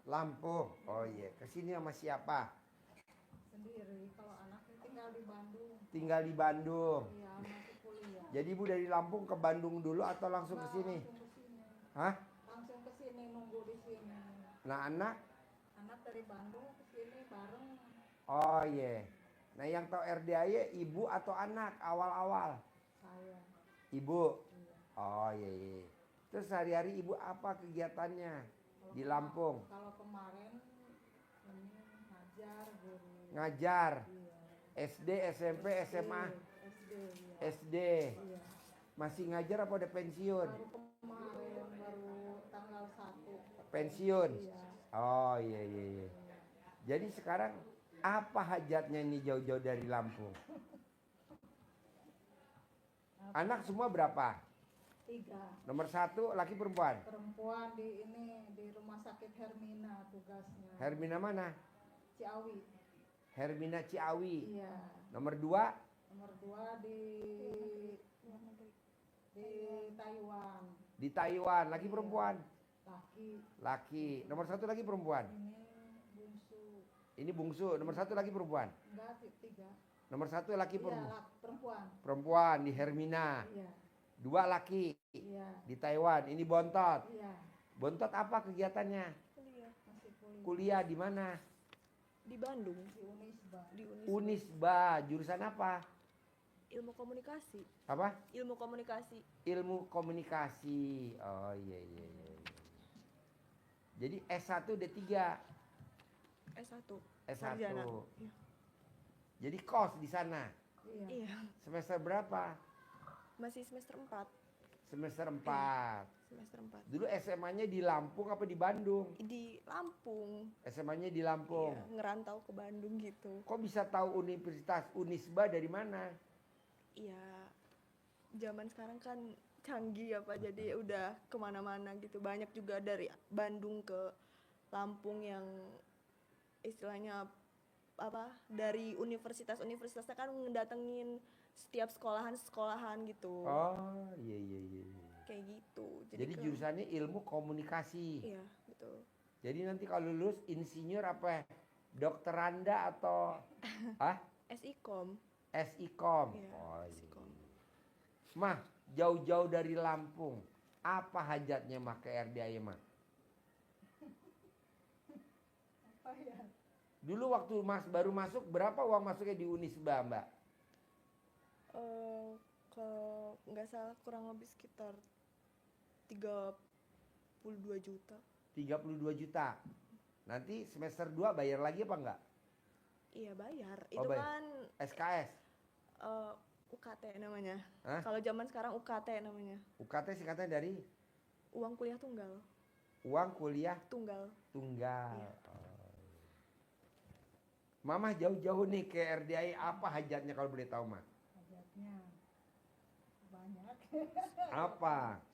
Lampung. Oh iya, kesini sama siapa? Sendiri. Kalau anaknya tinggal di Bandung. Tinggal di Bandung. Iya, masih kuliah. Jadi ibu dari Lampung ke Bandung dulu atau langsung ke sini? Langsung ke sini. Hah? Langsung ke sini, nunggu di sini. Nah anak? Anak dari Bandung ke sini bareng. Oh iya. Nah yang tahu RDAY ibu atau anak awal-awal? Saya. Ibu. Iya. Oh iya, iya. Terus sehari-hari ibu apa kegiatannya Kalau di Lampung? Kalau kemarin ini ngajar guru. Ngajar. Iya. SD, SMP, SMA. SD. Iya. SD. Iya. Masih ngajar apa udah pensiun? Baru kemarin, baru tanggal 1. Pensiun. Iya. Oh iya, iya, iya. Jadi sekarang apa hajatnya nih jauh-jauh dari Lampung? Anak semua berapa? 3. Nomor 1 laki perempuan? Perempuan di rumah sakit Hermina tugasnya. Hermina mana? Ciawi. Hermina Ciawi. Iya. Nomor 2? Nomor 2 di Taiwan. Di Taiwan. Laki perempuan? Laki. Laki. Nomor 1 lagi perempuan? Ini bungsu. Ini bungsu. Nomor 1 lagi perempuan? Enggak, 3. Nomor 1 laki Iya, perempuan. perempuan di Hermina. Iya. 2 laki Iya. di Taiwan. Ini bontot. Iya. Bontot apa kegiatannya? Kuliah Masih kuliah. Kuliah di mana? di Bandung, Di Unisba. di Unisba. Jurusan apa? ilmu komunikasi. Apa? Ilmu komunikasi. Ilmu komunikasi. Oh iya, iya, iya. Jadi S1 D3. S1. S1. Sarjana. Iya. Jadi kos di sana. Iya. Iya. Semester berapa? Masih semester 4. Semester 4. Semester 4. Dulu SMA-nya di Lampung apa di Bandung? Di Lampung. SMA-nya di Lampung. Iya, ngerantau ke Bandung gitu. Kok bisa tahu Universitas Unisba dari mana? Iya. Zaman sekarang kan canggih apa, jadi udah kemana-mana gitu. Banyak juga dari Bandung ke Lampung yang istilahnya apa, dari universitasnya kan ngedatengin setiap sekolahan gitu. Oh iya, iya, iya. Kayak gitu. Jadi jurusannya ilmu komunikasi. Iya, betul. Jadi nanti kalau lulus insinyur apa? Dokteranda atau SIKOM. SIKOM. Iya, Oh, iya. SIKOM. Mah, jauh-jauh dari Lampung. Apa hajatnya mah ke RDAY mah? Apa ya? Dulu waktu Mas baru masuk berapa uang masuknya di Unisba, Mbak? Kalau nggak salah kurang lebih sekitar 32 juta. 32 juta. Nanti semester 2 bayar lagi apa enggak? Iya bayar. Oh, Itu bayar. kan SKS. UKT namanya. Hah? Kalau zaman sekarang UKT namanya. UKT singkatan dari Uang kuliah tunggal. uang kuliah Tunggal. tunggal. Iya. Oh. Mama jauh-jauh nih ke RDAY, apa hajatnya kalau boleh tahu, Mah? Hajatnya banyak. Apa?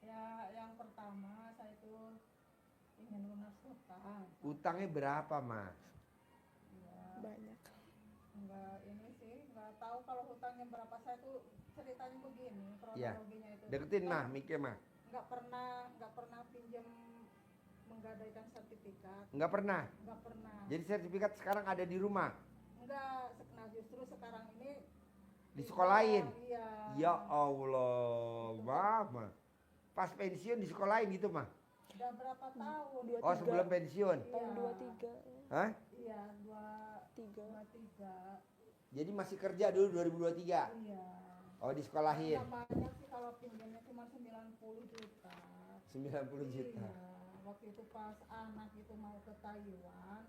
Ya, yang pertama saya itu ingin lunas hutang. Utangnya berapa, Mah? Ya, Banyak. enggak ini sih, enggak tahu kalau hutangnya berapa. Saya tuh ceritanya begini, Iya. kronologinya itu. Deketin, Mah, mikir, Mah. Enggak pernah pinjam menggadaikan sertifikat. Enggak pernah. Enggak pernah. Jadi sertifikat sekarang ada di rumah. Enggak, nah justru sekarang ini Disekolahin. Iya. Ya Allah, Mama. Pas pensiun disekolahin gitu, Mah. Udah berapa tahun? 23. Oh, sebelum pensiun. Tahun Iya. 23. Hah? Iya, 3. 23. Jadi masih kerja dulu 2023. Iya. Oh, disekolahin. Nggak banyak sih, kalau pinjamnya cuma 90 juta. 90 juta. Iya. Waktu itu pas anak itu mau ke Taiwan,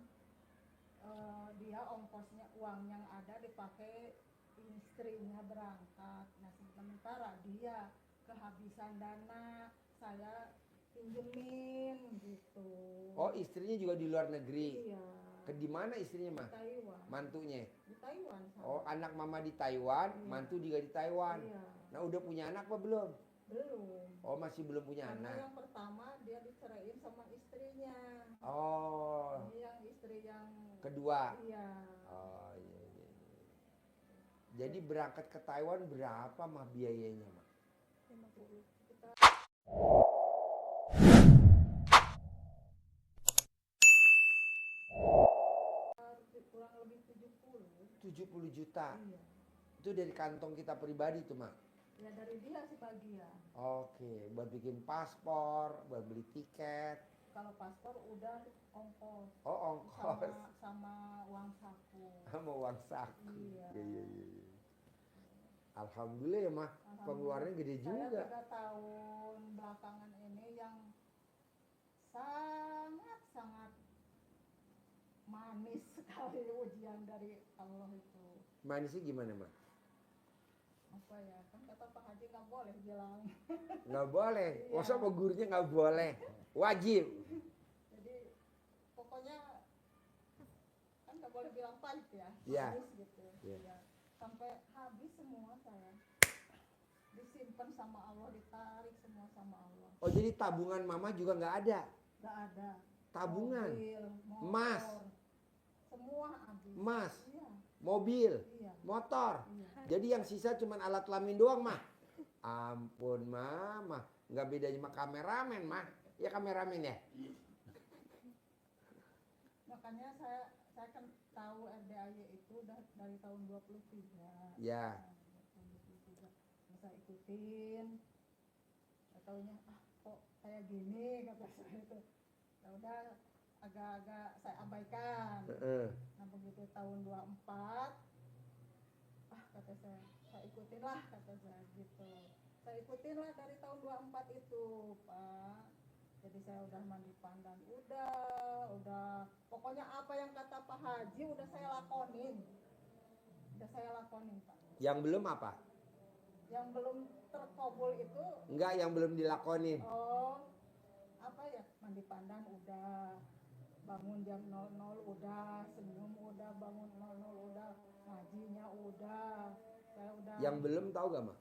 dia ongkosnya, uang yang ada dipakai istrinya berangkat. Nah, sementara dia kehabisan dana, saya pinjemin gitu. Oh, istrinya juga di luar negeri. Iya. Ke di mana istrinya, Di Mah? Taiwan. Mantunya. Di Taiwan sama. Oh, anak Mama di Taiwan, Iya. mantu juga di Taiwan. Iya. Nah, udah punya anak apa belum? Belum. Oh, masih belum punya Karena anak. yang pertama dia diceraiin sama istrinya. Oh, Ini yang istri yang kedua. iya. Oh, iya, iya, iya. Jadi berangkat ke Taiwan berapa mah biayanya, Mah? 50. Kita kurang lebih 70. 70 juta. Iya. Itu dari kantong kita pribadi tuh, Mak. Ya dari dia sebagian. Oke, buat bikin paspor, buat beli tiket. Kalau paspor udah ongkos Oh, ongkos. sama uang saku. Sama uang saku. Iya. Iya. Alhamdulillah ya, Mah. Pengeluarannya gede Saya juga. 3 tahun belakangan ini yang sangat manis sekali ujian dari Allah itu. Manisnya gimana, Mah? Apa ya, kan kata Pak Haji nggak boleh bilang. Nggak boleh. Iya. Masa sama gurunya nggak boleh? Wajib. Jadi pokoknya kan nggak boleh bilang pahit ya, Iya. manis gitu. Iya. Ya. Sampai habis semua saya. Disimpan sama Allah, ditarik semua sama Allah. Oh, jadi tabungan Mama juga nggak ada? Nggak ada. Tabungan? Mobil, motor, Emas? semua habis. Emas? Iya, Mobil? iya, Motor? iya. Jadi yang sisa cuman alat kelamin doang, Mah? Ampun, Mah. Nggak bedanya sama kameramen, Mah. Ya kameramen ya? Makanya saya kan tahu RDAY itu udah dari tahun 23. Ya. Nah, tahun 23. Nah, saya ikutin. Saya taunya kok kayak gini kata saya itu. Ya udah agak-agak saya abaikan. Heeh. Nah begitu tahun 24 kata saya ikutin lah kata saya gitu. Saya ikutin lah dari tahun 24 itu Pak. Jadi saya udah mandi pandan, udah pokoknya apa yang kata Pak Haji udah saya lakonin. Udah saya lakonin Pak. Yang belum apa? Yang belum terkabul itu Enggak, yang belum dilakonin. apa ya, mandi pandan udah, bangun jam 00 udah, senyum udah, bangun 00 udah, ngajinya udah, saya udah. Yang belum tahu gak, Mah?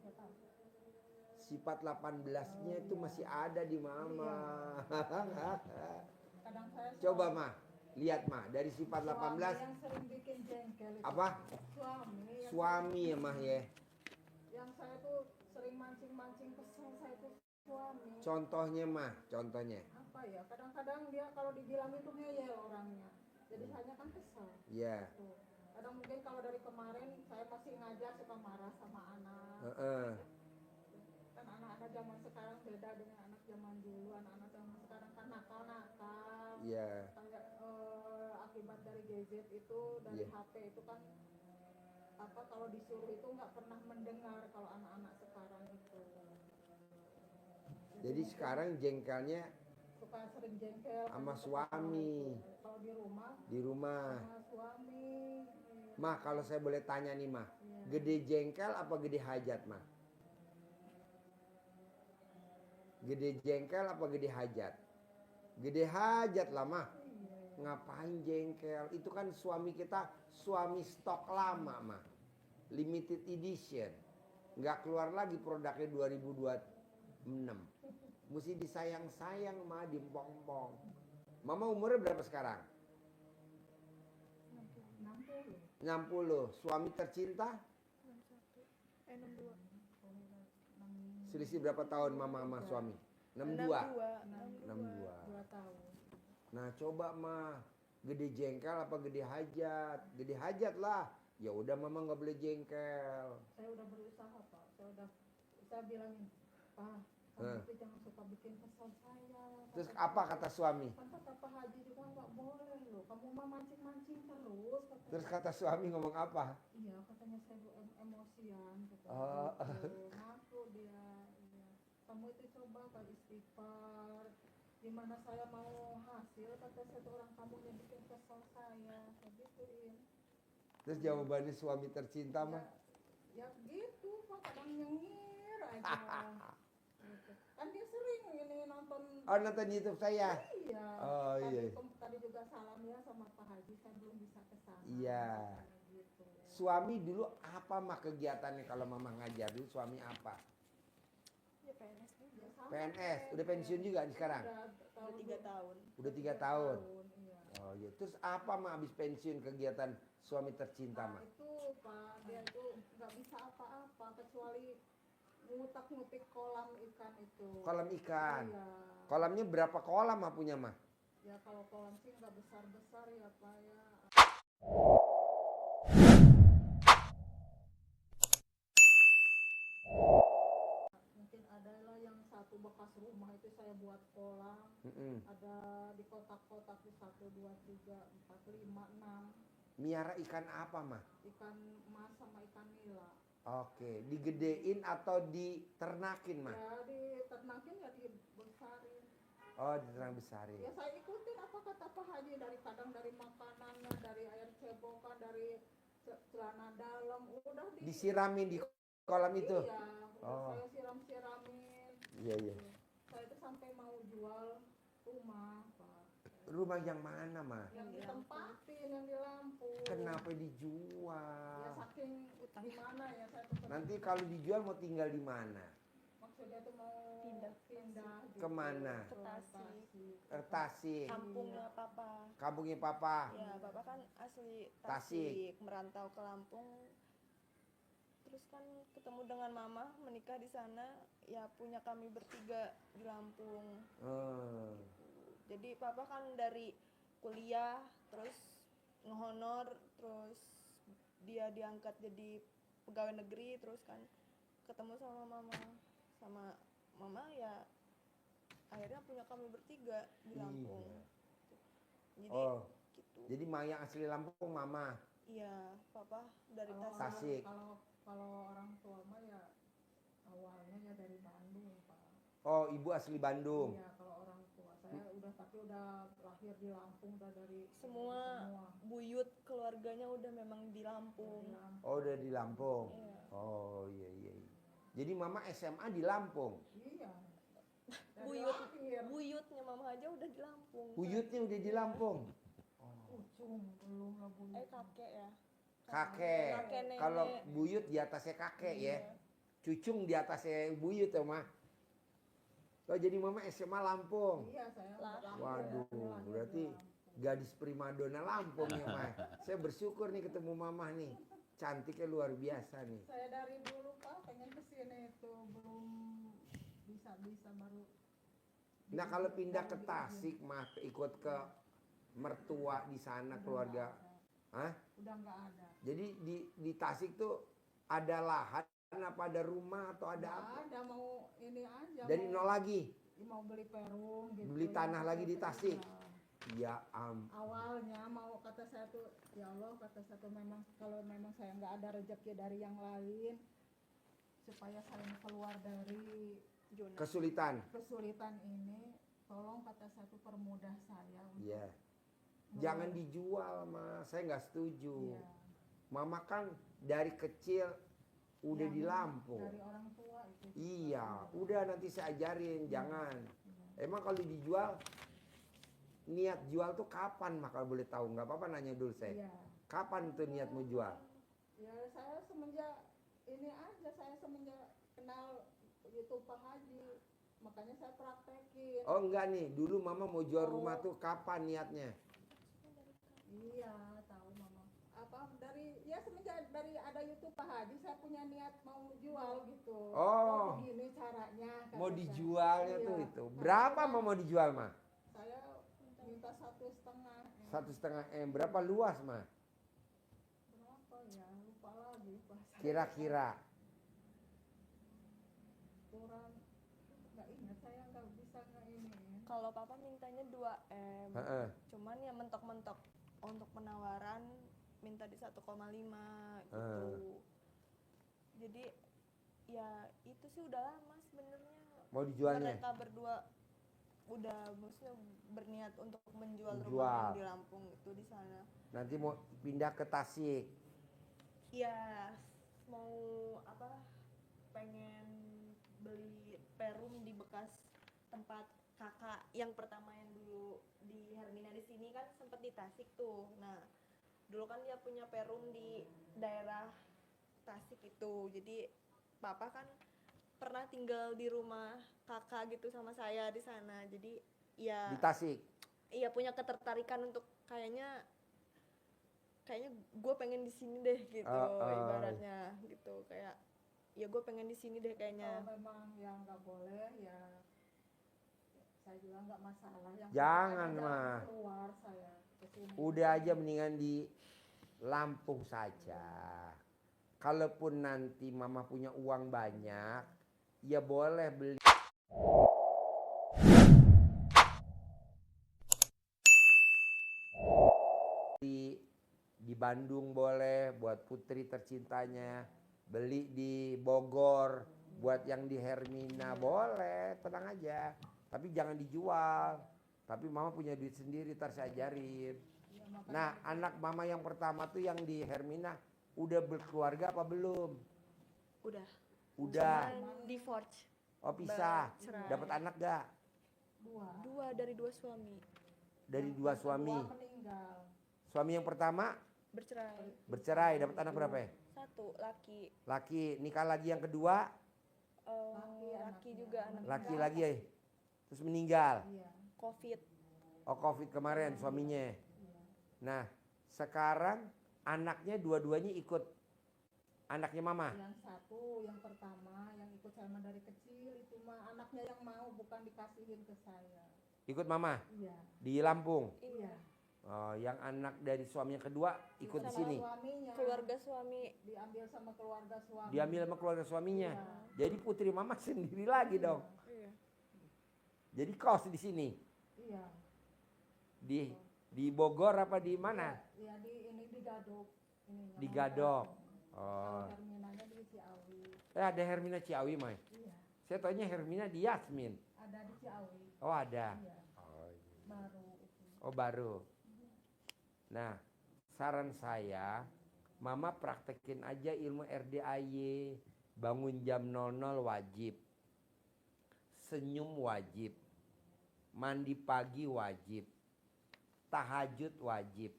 Nggak tahu. Sifat 18-nya itu masih ada di Mama. Kadang saya Coba, Mah. Lihat, Mah. Dari sifat 18. suami yang sering bikin jengkel itu. Apa? Suami. Suami ya, Mah ya. Yang saya tuh sering mancing-mancing kesel saya tuh suami. Contohnya, Mah. Contohnya. Apa ya? Kadang-kadang dia kalau dibilangin tuh ngeyel orangnya. Jadi saya kan kesel. Iya. Tuh. Kadang mungkin kalau dari kemarin saya masih ngajar suka marah sama anak. Heeh. Kan anak-anak zaman sekarang beda dengan anak zaman dulu. Anak-anak zaman sekarang kan nakal-nakal. Iya. Kayak akibat dari gadget itu, dari Iya. HP itu kan apa kalau disuruh itu nggak pernah mendengar kalau anak-anak sekarang itu. Jadi sekarang jengkelnya suka sering jengkel sama kan, suami. kalau di Di rumah. sama suami. Iya. Mah, kalau saya boleh tanya nih, Mah. Iya. Gede jengkel apa gede hajat, Mah? Gede jengkel apa gede hajat? Gede hajat lah, Mah. Iya. Ngapain jengkel? Itu kan suami kita, suami stok lama, Mah. Limited edition. Nggak keluar lagi produknya 2026. Mesti disayang-sayang, Mah, diempong-empong. Mama umurnya berapa sekarang? 60. 60. Suami tercinta? 62. Selisih berapa tahun Mama sama suami? 62. 62. 2 tahun. Nah, coba mah gede jengkel apa gede hajat? Gede hajat lah. Ya udah Mama nggak boleh jengkel. Saya udah berusaha Pak. Saya bilangin, Pak, kamu itu jangan suka bikin kesel saya. Terus apa kata suami? Kan kata Pak Haji juga nggak boleh loh. Kamu mah mancing-mancing terus. Katanya. Terus kata suami ngomong apa? Iya, katanya saya emosian. Katanya. Oh. Ngaku dia. Iya. Kamu itu coba Pak istighfar. Dimana saya mau hasil, kata satu orang kamu yang bikin kesel saya. Saya gituin. Terus jawabannya suami tercinta mah? Ya gitu, Pak, kadang nyengir aja. Gitu. Kan dia sering ini nonton. Oh, nonton YouTube saya? Iya. Oh, tadi, iya. Tadi juga salam ya sama Pak Haji, saya belum bisa ke sana. Iya. Gitu. Suami dulu apa mah kegiatannya kalau Mama ngajar dulu suami apa? Ya PNS juga. Ya, sama. PNS, udah pensiun juga nih sekarang? Udah 3 tahun. Udah 3 tahun. Iya. Oh iya, terus apa mah abis pensiun kegiatan suami tercinta Nah, mah? itu Pak, dia itu nggak bisa apa-apa kecuali ngutak-ngutik kolam ikan itu. Kolam ikan. Iya. Kolamnya berapa kolam mah punya mah? Ya kalau kolam sih nggak besar-besar ya Pak ya. Mungkin ada lah yang satu bekas rumah itu saya buat kolam. Mm-mm. Ada di kotak-kotak di 1, 2, 3, 4, 5, 6 Miara ikan apa mah? ikan emas sama ikan nila. Oke, digedein atau diternakin mah? Ya diternakin ya dibesarin. Oh, diternak besarin. Ya saya ikutin apa kata Pak Haji, dari kadang dari makanannya, dari air cebokan, dari celana dalam, udah Disiramin di kolam itu? Iya, udah Oh. saya siram-siramin. Iya, iya. Saya itu sampai mau jual rumah Pak. Rumah yang mana mah? Yang ditempatin yang di Lampung. Kenapa Ya dijual? saking gimana ya saya tuh Nanti kalau dijual mau tinggal di mana? maksudnya tuh mau pindah gitu. Kemana? Ke Tasik. Tasik. Kampungnya papa. Kampungnya papa. Ya, bapak kan asli Tasik. Tasik, merantau ke Lampung. Terus kan ketemu dengan mama, menikah di sana, ya punya kami bertiga di Lampung. Hmm. Jadi papa kan dari kuliah, terus ngehonor, terus dia diangkat jadi pegawai negeri, terus kan ketemu sama mama ya akhirnya punya kami bertiga di Lampung. Iya. Jadi Oh, gitu. jadi yang asli Lampung mama. Iya, papa dari Kalau Tasik. Tasik. kalau orang tua mah ya awalnya ya dari Bandung Pak. Oh, ibu asli Bandung. Iya, kalau orang tua saya udah lahir di Lampung, udah dari Semua buyut keluarganya udah memang di Lampung. Oh, udah di Lampung. Iya. Oh, iya, iya. Jadi mama SMA di Lampung. Iya. Dari lahir. Buyutnya mama aja udah di Lampung. Buyutnya udah di Lampung. Ucung belum lah Bu. Kakek ya. Kakek. Kakek, nenek. Kalau buyut di atasnya kakek ya. Iya. Cucung di atasnya buyut ya mah. Oh, jadi mama SMA Lampung. Iya, saya lahir Waduh, di berarti Lampung. gadis primadona Lampung ya mah. Saya bersyukur nih ketemu mama nih. Cantiknya luar biasa nih. Saya dari dulu Pak pengen kesini itu belum bisa baru. Nah kalau pindah ke Tasik mah ikut ke mertua di sana keluarga. Hah? Udah nggak ada. Jadi di Tasik tuh ada lahan apa ada rumah atau ada Nggak apa? ada, mau ini aja. Dari mau, nol lagi. mau beli perum gitu. Beli tanah lagi di Iya. Tasik. Ya Awalnya mau kata saya tuh, ya Allah kata saya tuh memang kalau memang saya nggak ada rezeki dari yang lain, supaya saya keluar dari Zona. kesulitan. kesulitan ini, tolong kata saya tuh permudah saya untuk Iya. Jangan dijual mah. Saya nggak setuju. Iya. Mama kan dari kecil udah Yang di Lampung. dari orang tua itu. Iya, udah nanti saya ajarin, jangan. Emang kalau dijual, niat jual tuh kapan mah kalau boleh tahu? Nggak apa-apa nanya dulu saya. Iya. Kapan tuh niat mau jual? Ya saya semenjak ini aja, saya semenjak kenal YouTube Pak Haji, makanya saya praktekin. Oh enggak nih, dulu mama mau jual Oh. rumah tuh kapan niatnya? Iya, tahu mama. Apa dari ya semenjak dari ada YouTube Pak Haji, saya punya niat mau jual gitu. Oh. Begini caranya. kata Mau saya. dijualnya tuh Iya. itu. Berapa mau dijual mah? Saya minta 1,5 M. 1,5 M. Berapa luas mah? Berapa ya? Lupa lagi Pak. Saya Kira-kira. kurang nggak ingat, saya nggak bisa ini. Kalau papa mintanya 2 M. Heeh. Cuman ya mentok-mentok untuk penawaran minta di 1,5 gitu. Jadi ya itu sih udah lama sebenarnya. Mau dijualnya? Mereka berdua udah maksudnya berniat untuk menjual Menjual. rumah yang di Lampung itu di sana. Nanti mau pindah ke Tasik. Ya mau apa? Pengen beli perum di bekas tempat kakak yang pertama yang dulu di Hermina di sini kan sempet di Tasik tuh. Nah dulu kan dia punya perum di daerah Tasik itu. Jadi papa kan pernah tinggal di rumah kakak gitu sama saya di sana. Jadi ya Di Tasik. iya punya ketertarikan untuk kayaknya gue pengen di sini deh gitu ibaratnya gitu kayak ya gue pengen di sini deh kayaknya. Kalau memang yang nggak boleh ya saya juga nggak masalah. Yang Jangan, penting ada mah. jalan keluar saya ke sini. Udah aja mendingan di Lampung saja. Kalaupun nanti mama punya uang banyak, ya boleh beli di Bandung boleh buat putri tercintanya, beli di Bogor buat yang di Hermina boleh, tenang aja. Tapi jangan dijual. Tapi mama punya duit sendiri, ntar saya ajarin. Ya, makanya Nah, anak mama yang pertama tuh yang di Hermina udah berkeluarga apa belum? Udah. Udah. Cuman divorce. Oh pisah. Bercerai. Dapat anak gak? dua Dari dua suami. Dari Yang dua kedua suami. meninggal. Suami yang pertama Bercerai. bercerai, dapat anak berapa ya? 1 laki. Laki. Nikah lagi yang kedua, Laki anaknya. juga anak. laki lagi ya. Terus meninggal. Iya, Covid. Oh Covid kemarin suaminya. iya. Nah, sekarang anaknya dua-duanya ikut anaknya mama. Yang satu, yang pertama, yang ikut sama dari kecil itu mah anaknya yang mau, bukan dikasihin ke saya. Ikut mama Iya, di Lampung. iya. Oh, yang anak dari suami yang kedua ikut di Sama sini. Suaminya Keluarga suami. diambil sama keluarga suami. Diambil sama keluarga suaminya. Iya. Jadi putri mama sendiri lagi dong. Iya. Jadi kos di sini. Iya. Di Bogor apa di mana? Iya, di Gadok. Ininya, Di mau Gadok. Gadok. Oh. Kalau Herminanya di Ciawi. Ada Hermina Ciawi, Mai. Iya, Saya taunya Hermina di Yasmin. ada di Ciawi. Oh, ada. Iya, Oh, baru itu. oh baru. Nah, saran saya, mama praktekin aja ilmu RDAY. Bangun jam 00 wajib. Senyum wajib. Mandi pagi wajib. Tahajud wajib.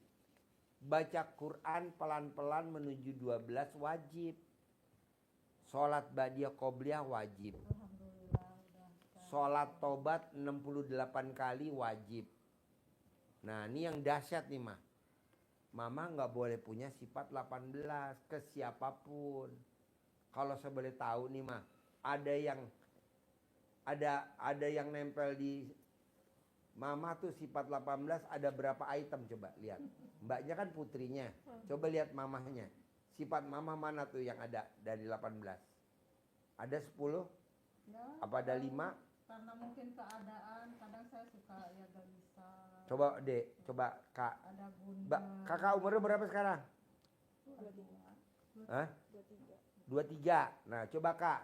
Baca Quran pelan-pelan menuju 12 wajib. Sholat ba'diyah qobliyah wajib. Alhamdulillah udah. Sholat tobat 68 kali wajib. Nah ini yang dahsyat nih mah. Mama nggak boleh punya sifat 18 ke siapapun. Kalau saya boleh tahu nih mah, ada yang nempel di mama tuh sifat 18 ada berapa item coba lihat. Mbaknya kan putrinya. Coba lihat mamahnya. Sifat mama mana tuh yang ada dari 18? Ada 10? Ya, Apa ada 5? karena mungkin keadaan, kadang saya suka ya gak bisa. Coba Dek, coba Kak. Ada bunda. Kakak umurnya berapa sekarang? 23. Hah? 23. 23. Nah, coba Kak,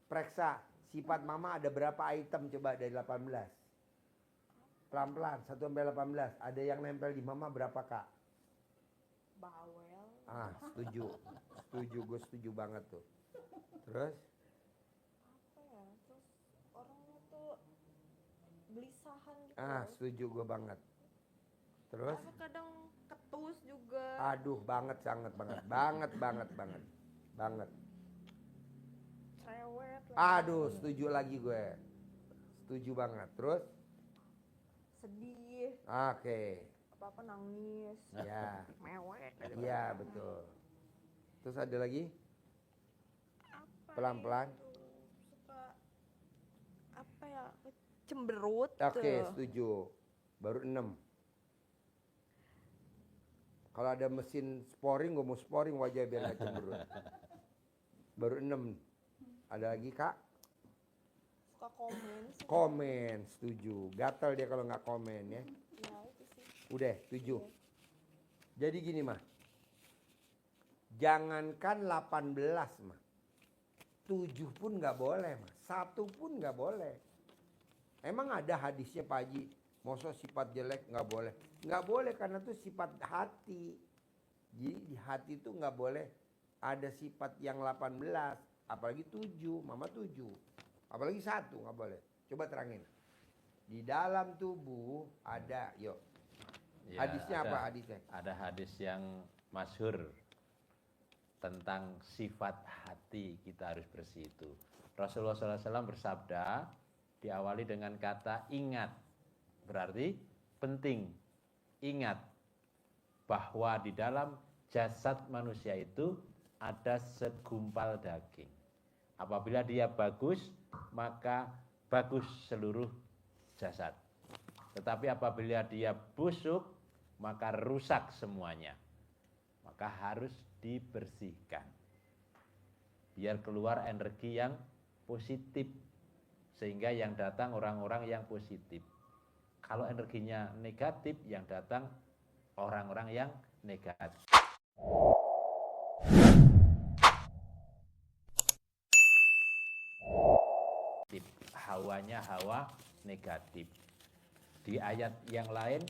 periksa sifat mama ada berapa item coba dari 18. Pelan-pelan, 1 sampai 18. Ada yang nempel di mama berapa Kak? Bawel. Ah, setuju. Setuju, gue setuju banget tuh. Terus? Apa ya? Terus orangnya tuh gelisahan gitu. Ah, setuju gue banget. Terus? Apa kadang ketus juga. Aduh, banget, sangat banget. Banget. Cerewet lah. Aduh, setuju lagi gue. Setuju banget. Terus? Sedih. Oke. Apa-apa nangis. Ya. Mewek. Iya, betul. Terus ada lagi? Apa Pelan-pelan. itu? Suka apa ya? Cemberut. Oke, tuh. setuju. Baru 6. Kalau ada mesin sporing, gue mau sporing wajah biar gak cemberut. Baru 6. Ada lagi Kak? Suka komen. Komen, setuju. Gatel dia kalau nggak komen ya. Ya itu sih. Udah, 7. Jadi gini mah. Jangankan 18 mah. 7 pun nggak boleh mah. 1 pun nggak boleh. Emang ada hadisnya Pak Haji. Masa sifat jelek nggak boleh. Nggak boleh karena itu sifat hati. Jadi di hati itu nggak boleh ada sifat yang 18. Apalagi 7, mama 7. Apalagi 1 nggak boleh. Coba terangin. Di dalam tubuh ada, yuk. Ya, Hadisnya ada- apa hadisnya? Ada hadis yang masyhur tentang sifat hati kita harus bersih itu. Rasulullah SAW bersabda, diawali dengan kata ingat. Berarti penting. Ingat bahwa di dalam jasad manusia itu ada segumpal daging. Apabila dia bagus, maka bagus seluruh jasad. Tetapi apabila dia busuk, maka rusak semuanya. Maka harus dibersihkan. Biar keluar energi yang positif. Sehingga yang datang orang-orang yang positif. Kalau energinya negatif, yang datang orang-orang yang negatif. Hawanya hawa negatif. Di ayat yang lain,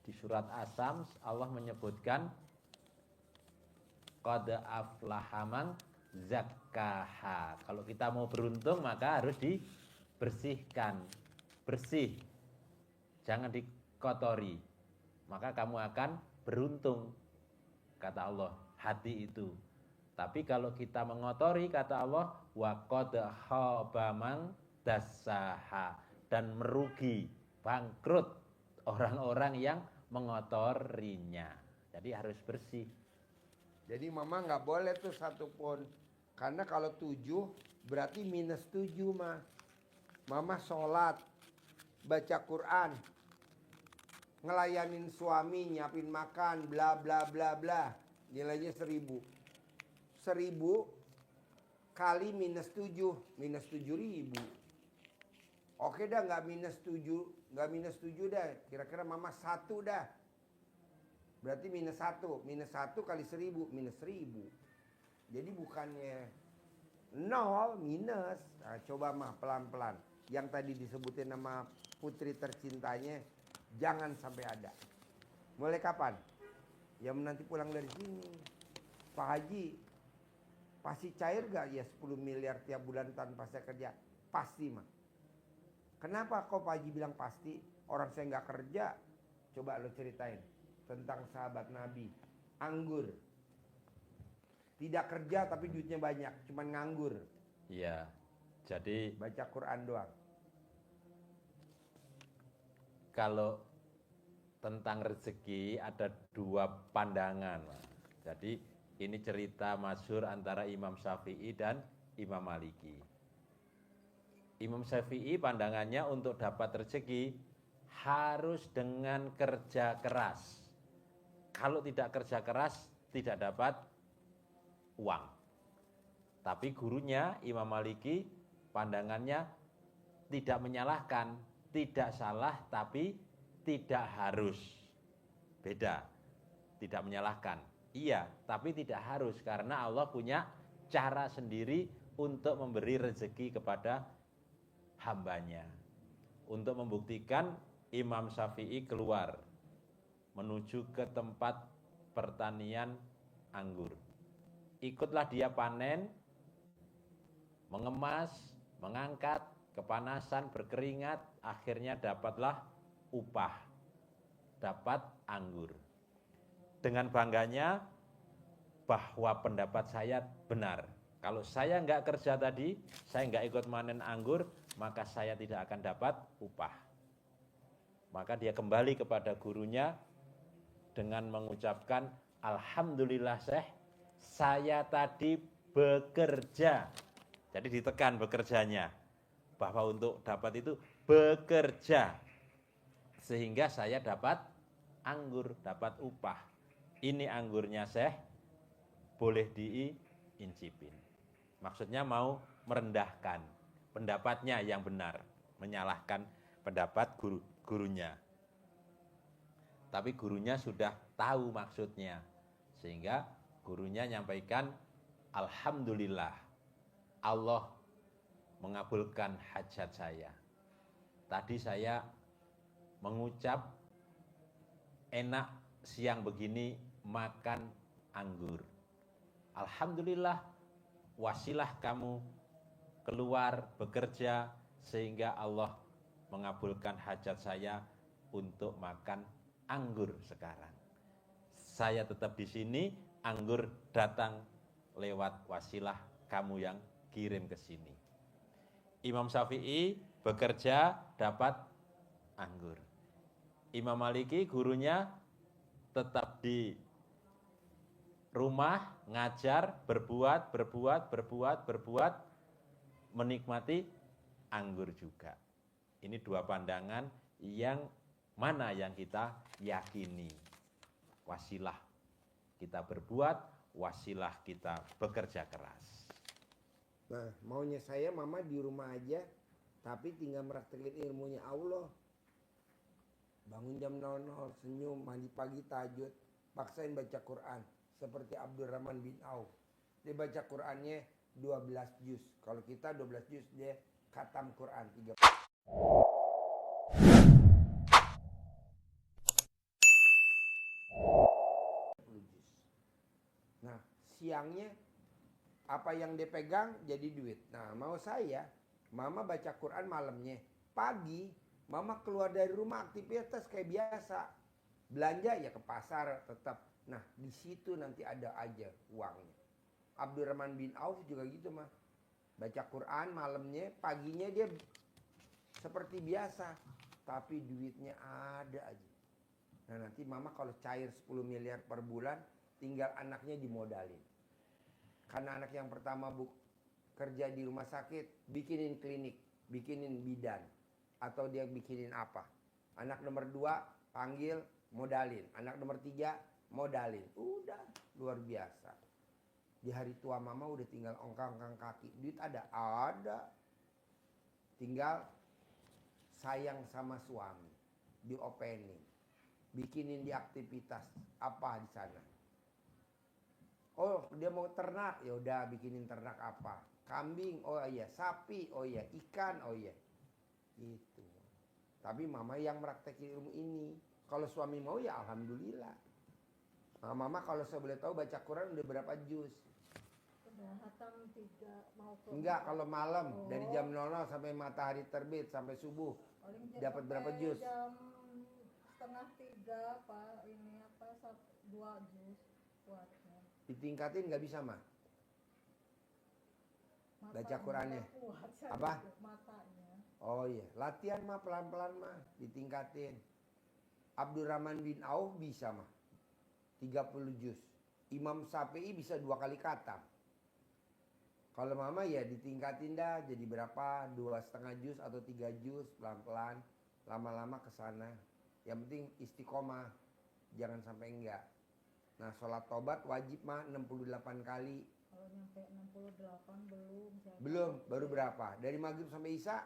di surat As-Sams, Allah menyebutkan qad aflaha man zakkaha. Kalau kita mau beruntung maka harus dibersihkan. Bersih. Jangan dikotori. Maka kamu akan beruntung. Kata Allah, hati itu. Tapi kalau kita mengotori, kata Allah, wa qad khaba man dassaha, dan merugi, bangkrut orang-orang yang mengotorinya. Jadi harus bersih. Jadi mama nggak boleh tuh satupun. Karena kalau 7 berarti minus 7 mah. Mama sholat, baca Quran, ngelayanin suami, nyiapin makan, bla bla bla bla. Nilainya 1000. 1000 kali minus 7, minus 7.000. Oke dah, nggak minus 7, nggak minus 7 dah. Kira-kira mama 1 dah. Berarti minus 1 kali 1000, minus 1000. Jadi bukannya 0 minus. Nah, coba mah pelan-pelan. Yang tadi disebutin nama putri tercintanya, jangan sampai ada. Mulai kapan? Ya nanti pulang dari sini. Pak Haji, pasti cair gak ya 10 miliar tiap bulan tanpa saya kerja? Pasti mah. Kenapa kok Pak Haji bilang pasti? Orang saya nggak kerja. Coba lo ceritain tentang sahabat Nabi. Anggur. Tidak kerja tapi duitnya banyak. Cuman nganggur. Iya. Jadi baca Quran doang. Kalau tentang rezeki ada 2 pandangan. Jadi ini cerita masyhur antara Imam Syafi'i dan Imam Maliki. Imam Syafi'i pandangannya untuk dapat rezeki harus dengan kerja keras. Kalau tidak kerja keras tidak dapat uang. Tapi gurunya Imam Maliki pandangannya tidak menyalahkan, tidak salah tapi tidak harus. Beda. Tidak menyalahkan. Iya, tapi tidak harus karena Allah punya cara sendiri untuk memberi rezeki kepada hambanya. Untuk membuktikan, Imam Syafi'i keluar menuju ke tempat pertanian anggur. Ikutlah dia panen, mengemas, mengangkat, kepanasan, berkeringat, akhirnya dapatlah upah, dapat anggur. Dengan bangganya bahwa pendapat saya benar. Kalau saya nggak kerja tadi, saya nggak ikut manen anggur, maka saya tidak akan dapat upah. Maka dia kembali kepada gurunya dengan mengucapkan, Alhamdulillah Syekh, saya tadi bekerja. Jadi ditekan bekerjanya. Bahwa untuk dapat itu bekerja. Sehingga saya dapat anggur, dapat upah. Ini anggurnya Syekh, boleh diincipin. Maksudnya mau merendahkan pendapatnya yang benar, menyalahkan pendapat gurunya. Tapi gurunya sudah tahu maksudnya, sehingga gurunya nyampaikan, Alhamdulillah, Allah mengabulkan hajat saya. Tadi saya mengucap, enak siang begini makan anggur. Alhamdulillah, wasilah kamu keluar bekerja sehingga Allah mengabulkan hajat saya untuk makan anggur sekarang. Saya tetap di sini, anggur datang lewat wasilah kamu yang kirim ke sini. Imam Syafi'i bekerja dapat anggur. Imam Maliki gurunya tetap di rumah ngajar, berbuat, menikmati anggur juga. Ini dua pandangan yang mana yang kita yakini. Wasilah kita berbuat, wasilah kita bekerja keras. Nah, maunya saya mama di rumah aja, tapi tinggal meraktekin ilmunya Allah. Bangun jam 00, senyum, mandi pagi tahajud, paksain baca Quran. Seperti Abdurrahman bin Auf. Dia baca Qurannya 12 juz. Kalau kita 12 juz, dia khatam Quran 30 juz. Nah, siangnya apa yang dia pegang jadi duit. Nah, mau saya, mama baca Quran malamnya. Pagi, mama keluar dari rumah aktivitas kayak biasa. Belanja ya ke pasar tetap. Nah, di situ nanti ada aja uangnya. Abdurrahman bin Auf juga gitu mah. Baca Quran malamnya, paginya dia seperti biasa. Tapi duitnya ada aja. Nah, nanti mama kalau cair 10 miliar per bulan, tinggal anaknya dimodalin. Karena anak yang pertama kerja di rumah sakit, bikinin klinik, bikinin bidan. Atau dia bikinin apa. Anak nomor 2 panggil, modalin. Anak nomor 3 modalin. Udah luar biasa. Di hari tua mama udah tinggal ongkang-ongkang kaki. Duit ada? Ada. Tinggal sayang sama suami. Diopening. Bikinin di aktivitas apa di sana. Oh, dia mau ternak, ya udah bikinin ternak apa? Kambing, oh iya, sapi, oh iya, ikan, oh iya. Itu. Tapi mama yang praktekin ilmu ini. Kalau suami mau ya alhamdulillah. Nah, mama kalau saya boleh tahu baca Quran udah berapa juz? Udah hatam 3 mau ke. Enggak, kalau malam dari jam 00 sampai matahari terbit sampai subuh. Dapat berapa juz? Jam 2:30 Pak, ini apa 2 juz kuatnya. Ditingkatin nggak bisa mah? Baca Qurannya. Kuat, Apa? Matanya. Oh iya, latihan mah pelan-pelan mah, ditingkatin. Abdurrahman bin Auf bisa mah, 30 juz. Imam Syafi'i bisa 2 kali khatam. Kalau mama ya ditingkatin dah, jadi berapa? 2,5 juz atau 3 juz, pelan-pelan. Lama-lama ke sana. Yang penting istiqomah, jangan sampai enggak. Nah, sholat tobat wajib mah 68 kali. Kalau nyampe 68 belum. Belum, baru berapa? Dari maghrib sampai isya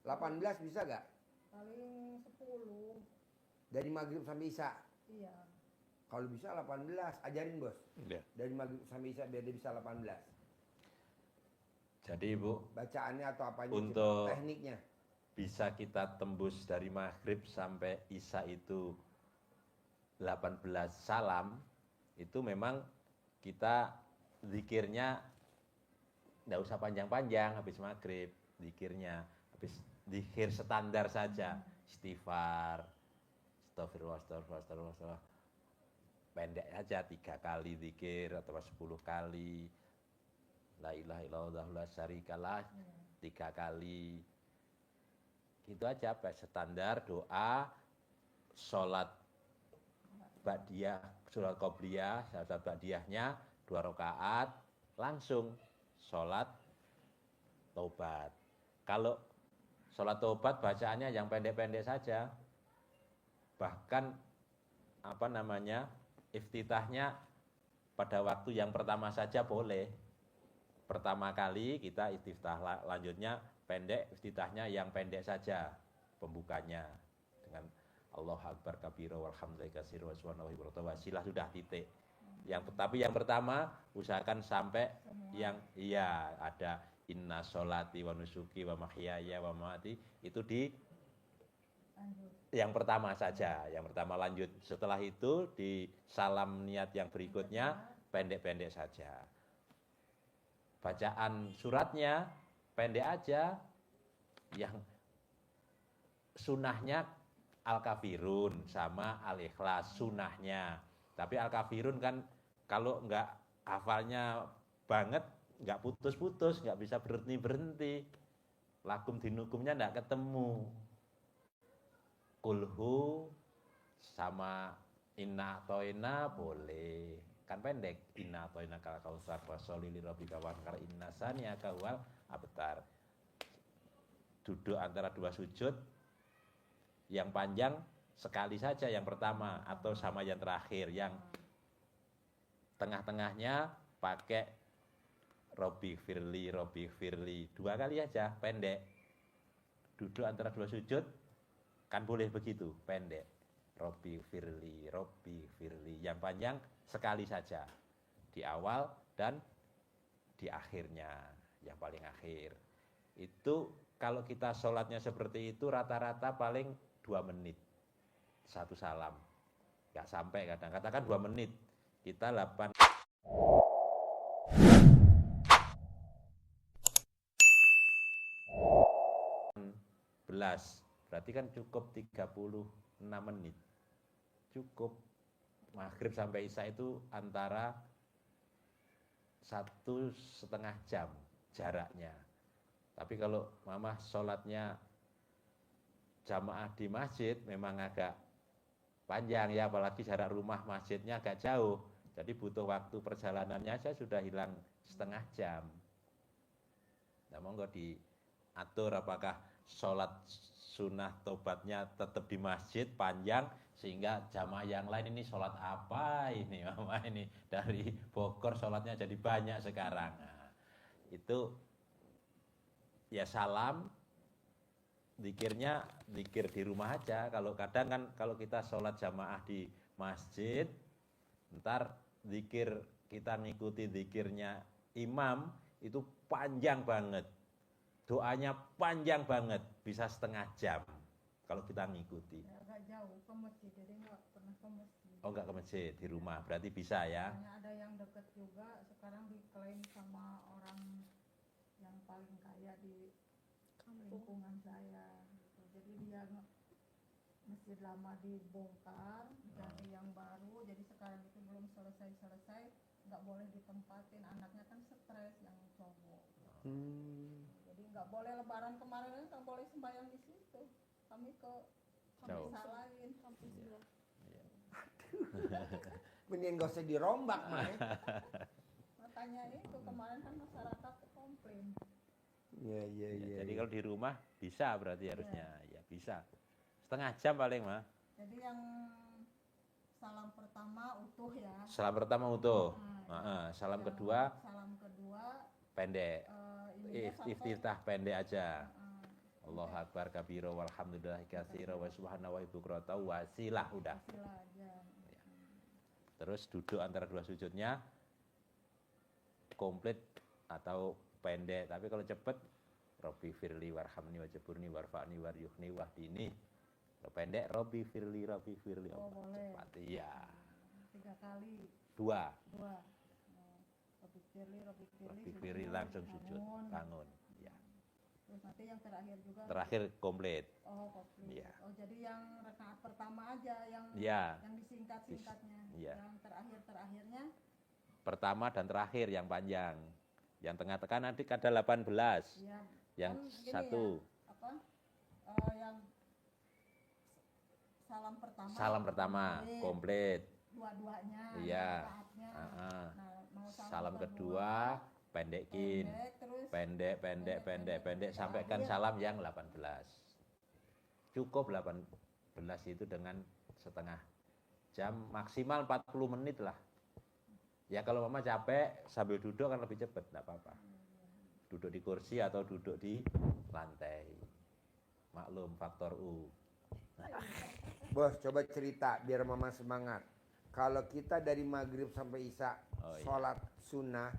18 bisa gak? Paling 10. Dari maghrib sampai isya. Iya. Kalau bisa 18, ajarin bos. Ya. Dari maghrib sampai isya biar dia bisa 18. Jadi Ibu, Bacaannya atau apanya, Untuk- tekniknya. bisa kita tembus dari maghrib sampai isya itu 18 salam, itu memang kita zikirnya nggak usah panjang-panjang habis maghrib, zikirnya habis zikir standar saja, istighfar, astagfirullah, astagfirullah, astagfirullah, pendek aja 3 kali zikir atau 10 kali, la ilaha illallah la syarikalah 3 kali, gitu aja, standar doa, sholat ba'diyah, sholat qobliyah, sholat ba'diyahnya 2 rakaat, langsung sholat taubat. Kalau sholat taubat bacaannya yang pendek-pendek saja, bahkan iftitahnya pada waktu yang pertama saja boleh. Pertama kali kita istiftah, lanjutnya pendek, iftitahnya yang pendek saja, pembukanya dengan Allahu Akbar kabira walhamdulillahi katsira wa subhanallahi wa wasilah, sudah titik. Tapi yang pertama usahakan sampai yang ada inna sholati wa nusuki wa mahyaya wa mamati, itu di Lanjut. yang pertama saja, yang pertama lanjut. Setelah itu di salam niat yang berikutnya pendek-pendek saja. Bacaan suratnya pendek aja, yang sunahnya Al-Kafirun sama Al-Ikhlas sunahnya. Tapi Al-Kafirun kan kalau nggak hafalnya banget, nggak putus-putus, nggak bisa berhenti-berhenti. Lakum dinukumnya nggak ketemu. Kulhu sama inna toina boleh. Kan pendek. Inna toina kal kausar wasoli li rabbika wanhar inna saniyaka wal abtar. Duduk antara 2 sujud, Yang panjang sekali saja yang pertama atau sama yang terakhir. Yang tengah-tengahnya pakai Robbi Firli, Robbi Firli. 2 kali aja, pendek. Duduk antara 2 sujud, kan boleh begitu, pendek. Robbi Firli, Robbi Firli. Yang panjang sekali saja. Di awal dan di akhirnya, yang paling akhir. Itu kalau kita sholatnya seperti itu rata-rata paling 2 menit. 1 salam. Nggak sampai kadang. Katakan 2 menit. Kita 8. Berarti kan cukup 36 menit. Cukup. Maghrib sampai Isya itu antara 1,5 jam jaraknya. Tapi kalau mama sholatnya jamaah di masjid memang agak panjang ya, apalagi jarak rumah masjidnya agak jauh. Jadi butuh waktu perjalanannya aja sudah hilang 1/2 jam. Nah, monggo diatur apakah sholat sunnah tobatnya tetap di masjid panjang sehingga jamaah yang lain ini sholat apa ini mama ini dari Bogor sholatnya jadi banyak sekarang. Nah, itu ya salam, zikirnya zikir di rumah aja. Kalau kadang kan kalau kita sholat jamaah di masjid, ntar zikir kita ngikuti zikirnya imam itu panjang banget. Doanya panjang banget, bisa 1/2 jam kalau kita ngikuti. Ya, agak jauh ke masjid, jadi nggak pernah ke masjid. Oh, nggak ke masjid, di rumah, berarti bisa ya? Hanya ada yang deket juga, sekarang diklaim sama orang yang paling kaya di lingkungan saya. Gitu. Jadi dia masjid lama dibongkar, jadi yang baru, jadi sekarang itu belum selesai, nggak boleh ditempatin, anaknya kan stres yang cowok. Jadi nggak boleh lebaran kemarin nggak boleh sembahyang di situ, kami ke Jauh. desa lain, kampus Iya. sebelah. Mending gak usah dirombak mah ya. Makanya itu kemarin kan masyarakat komplain. Iya. Jadi kalau di rumah bisa berarti harusnya, ya bisa. 1/2 jam paling mah. Jadi yang salam pertama utuh ya. Salam pertama utuh. Nah, Salam yang kedua salam kedua pendek. ininya sampai Iftitah pendek aja. uh, Allahu akbar kabira walhamdulillah katsira wa subhanallahi bukrata wasilah udah. sila aja. Terus duduk antara 2 sujudnya komplit atau pendek. Tapi kalau cepet Robbi firli warhamni wajaburni warfa'ni waryuhni wahdini. Kalau pendek Robbi firli Oh, boleh. cepat. Iya. 3 kali. 2. 2. Robbi Firli langsung sujud bangun. Ya. Terus nanti yang terakhir juga. Terakhir komplit. Oh, komplit. Iya. Oh, jadi yang rakaat pertama aja yang Iya. yang disingkat-singkatnya. Iya. Yang terakhir-terakhirnya Pertama dan terakhir yang panjang. Yang tengah-tengah nanti ada 18. ya Yang kan gini satu. Ya, apa? Yang salam pertama. Salam pertama komplit. Dua-duanya. Iya. Rakaatnya. Nah, mau salam kedua pendekin. terus Pendek sampaikan salam yang 18. Cukup 18 itu dengan 1/2 jam, maksimal 40 menit lah. Ya kalau mama capek sambil duduk kan lebih cepat, enggak apa-apa. Duduk di kursi atau duduk di lantai. Maklum faktor U. Bos, coba cerita biar mama semangat. Kalau kita dari maghrib sampai isya Oh, iya. sholat sunnah,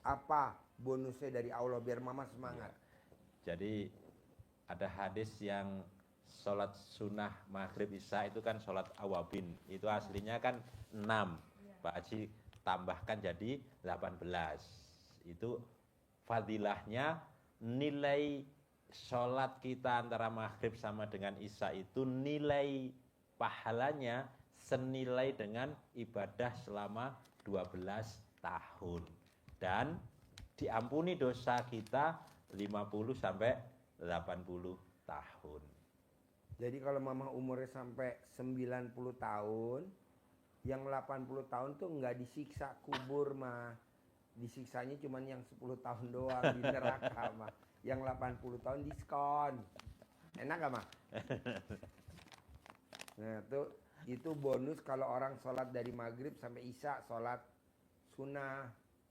apa bonusnya dari Allah biar mama semangat? Jadi ada hadis yang sholat sunnah maghrib isya itu kan sholat awabin. Itu aslinya kan 6. Pak Haji tambahkan jadi 18. Itu fadilahnya nilai sholat kita antara maghrib sama dengan isya itu nilai pahalanya senilai dengan ibadah selama 12 tahun. Dan diampuni dosa kita 50 sampai 80 tahun. Jadi kalau mama umurnya sampai 90 tahun, yang 80 tahun tuh nggak disiksa kubur mah. Disiksanya cuma yang 10 tahun doang di neraka mah. Yang 80 tahun diskon. Enak gak mah? Nah itu bonus kalau orang sholat dari maghrib sampai isya sholat sunnah.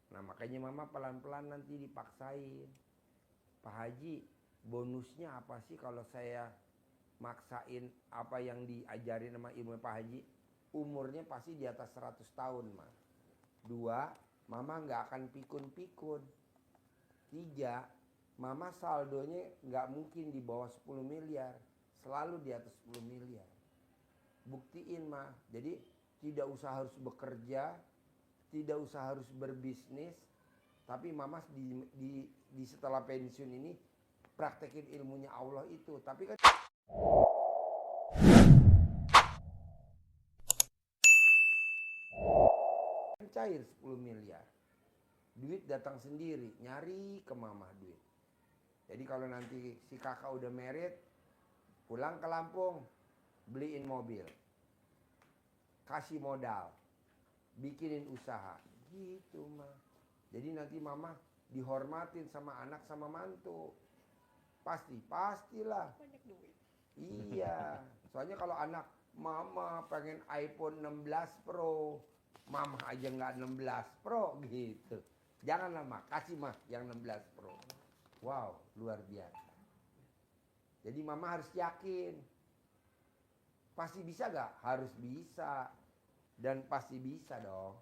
Nah makanya mama pelan-pelan nanti dipaksain. Pak Haji, bonusnya apa sih kalau saya maksain apa yang diajarin sama ilmu Pak Haji? Umurnya pasti di atas 100 tahun, Ma. 2, mama nggak akan pikun-pikun. 3, mama saldonya nggak mungkin di bawah 10 miliar. Selalu di atas 10 miliar. Buktiin, Ma. Jadi tidak usah harus bekerja, tidak usah harus berbisnis, tapi mama di setelah pensiun ini praktekin ilmunya Allah itu. Tapi kan cair 10 miliar. Duit datang sendiri, nyari ke mama duit. Jadi kalau nanti si kakak udah married, pulang ke Lampung, beliin mobil. Kasih modal, bikinin usaha. Gitu, Ma. Jadi nanti mama dihormatin sama anak sama mantu. Pastilah. Banyak duit. Iya. Soalnya kalau anak mama pengen iPhone 16 Pro, mama aja nggak 16 Pro gitu. Janganlah Ma, kasih Ma yang 16 Pro. Wow, luar biasa. Jadi mama harus yakin. Pasti bisa gak? Harus bisa. Dan pasti bisa dong.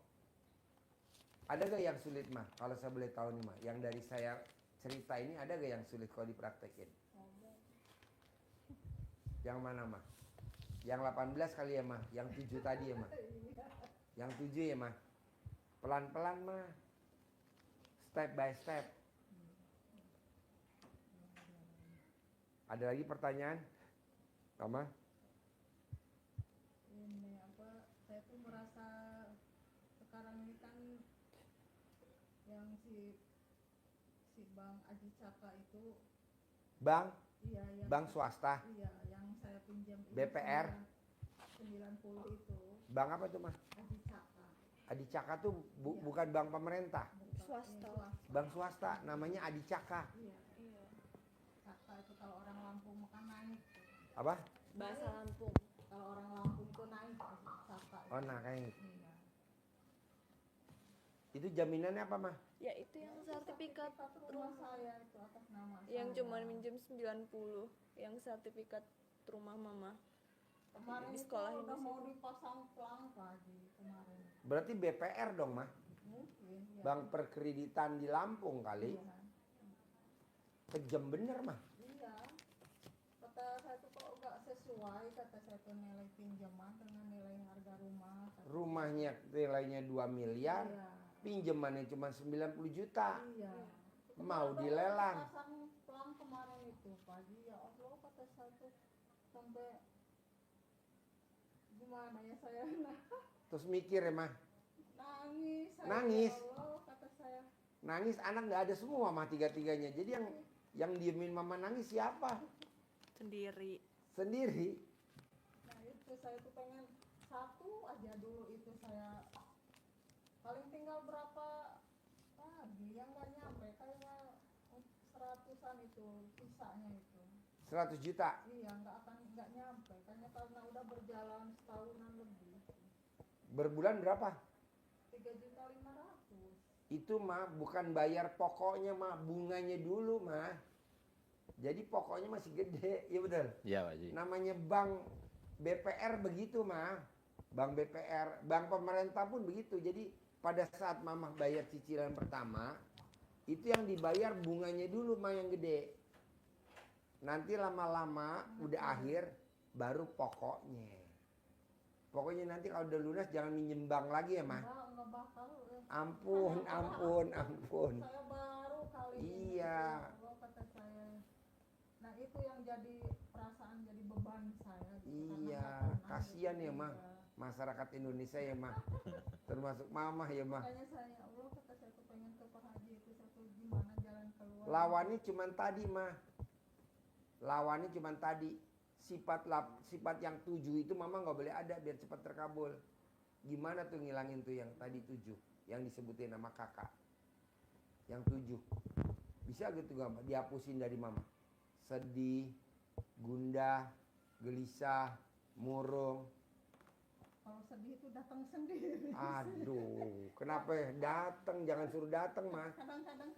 Ada gak yang sulit Ma? Kalau saya boleh tahu nih Ma, yang dari saya cerita ini ada gak yang sulit kalau dipraktekin? Yang mana Ma? Yang 18 kali ya Ma? Yang 7 tadi ya Ma? Yang 7 ya Ma? Pelan-pelan Ma. Step by step. Ada lagi pertanyaan? Mama? Ini saya tuh merasa sekarang ini kan yang si Bang Aji Caka itu, Bang? iya, yang Bank swasta? iya, yang saya pinjam ini BPR? 90 itu, Bank apa tuh Ma? Aji Caka. Adicaka tuh Iya. bukan bank pemerintah. Swasta. Bank swasta namanya Adicaka. Iya, Iya. Caka itu kalau orang Lampung makan naik tuh. Apa? Bahasa Lampung. Kalau orang Lampung tuh naik Caka itu. Oh nah kayak Iya. itu jaminannya apa Ma? Ya itu yang sertifikat rumah saya itu atas nama yang saya. cuma minjem 90, yang sertifikat rumah mama. Kemarin Di itu sekolah ini udah sih. mau dipasang pelangka di kemarin. Berarti BPR dong Ma? Mungkin ya. Bank perkreditan di Lampung kali. Iya. Kejam bener Ma. Iya. Kata saya tuh kok nggak sesuai, kata saya tuh nilai pinjaman dengan nilai harga rumah. Kata Rumahnya nilainya 2 miliar, Iya. pinjamannya cuma 90 juta. Iya. Mau Udah dilelang. pasang pelang kemarin itu pagi, ya Allah kata saya tuh sampai gimana ya saya Terus mikir ya Ma, nangis. Saya, Nangis? Ya Allah kata saya. nangis anak nggak ada semua mah tiga-tiganya. Jadi yang diemin mama nangis siapa? Sendiri. Sendiri. Nah itu saya tuh pengen satu aja dulu itu saya paling tinggal berapa lagi yang nggak nyampe kayaknya 100-an itu sisanya itu. 100 juta. Iya nggak nyampe kayaknya karena udah berjalan setahunan lebih. Berbulan berapa? 3.500.000. Itu mah bukan bayar pokoknya mah, bunganya dulu mah. Jadi pokoknya masih gede, ya betul. Iya Pak Haji. Namanya bank BPR begitu mah. Bank BPR, bank pemerintah pun begitu. Jadi pada saat mamah bayar cicilan pertama, itu yang dibayar bunganya dulu mah yang gede. Nanti lama-lama udah akhir baru pokoknya. Pokoknya nanti kalau udah lunas jangan minjem bank lagi ya mah. Nggak bakal. Ampun. Saya baru kali ini. Iya. Ya Allah, kata saya. Nah itu yang jadi perasaan jadi beban saya. Gitu, karena Iya, nggak pernah kasihan gitu. ya mah. Iya. Masyarakat Indonesia ya mah. Termasuk mamah ya mah. Makanya saya Allah kata saya tuh pengen ke Pak Haji itu saya tuh gimana jalan keluar. Lawannya cuman tadi mah. Lawannya cuman tadi. Sifat yang 7 itu mama nggak boleh ada biar cepat terkabul. Gimana tuh ngilangin tuh yang tadi 7 yang disebutin nama kakak. Yang 7. Bisa gitu gak dihapusin dari mama? Sedih, gundah, gelisah, murung. Kalau sedih itu datang sendiri. Aduh, kenapa ya? Datang, jangan suruh datang mah. Kadang-kadang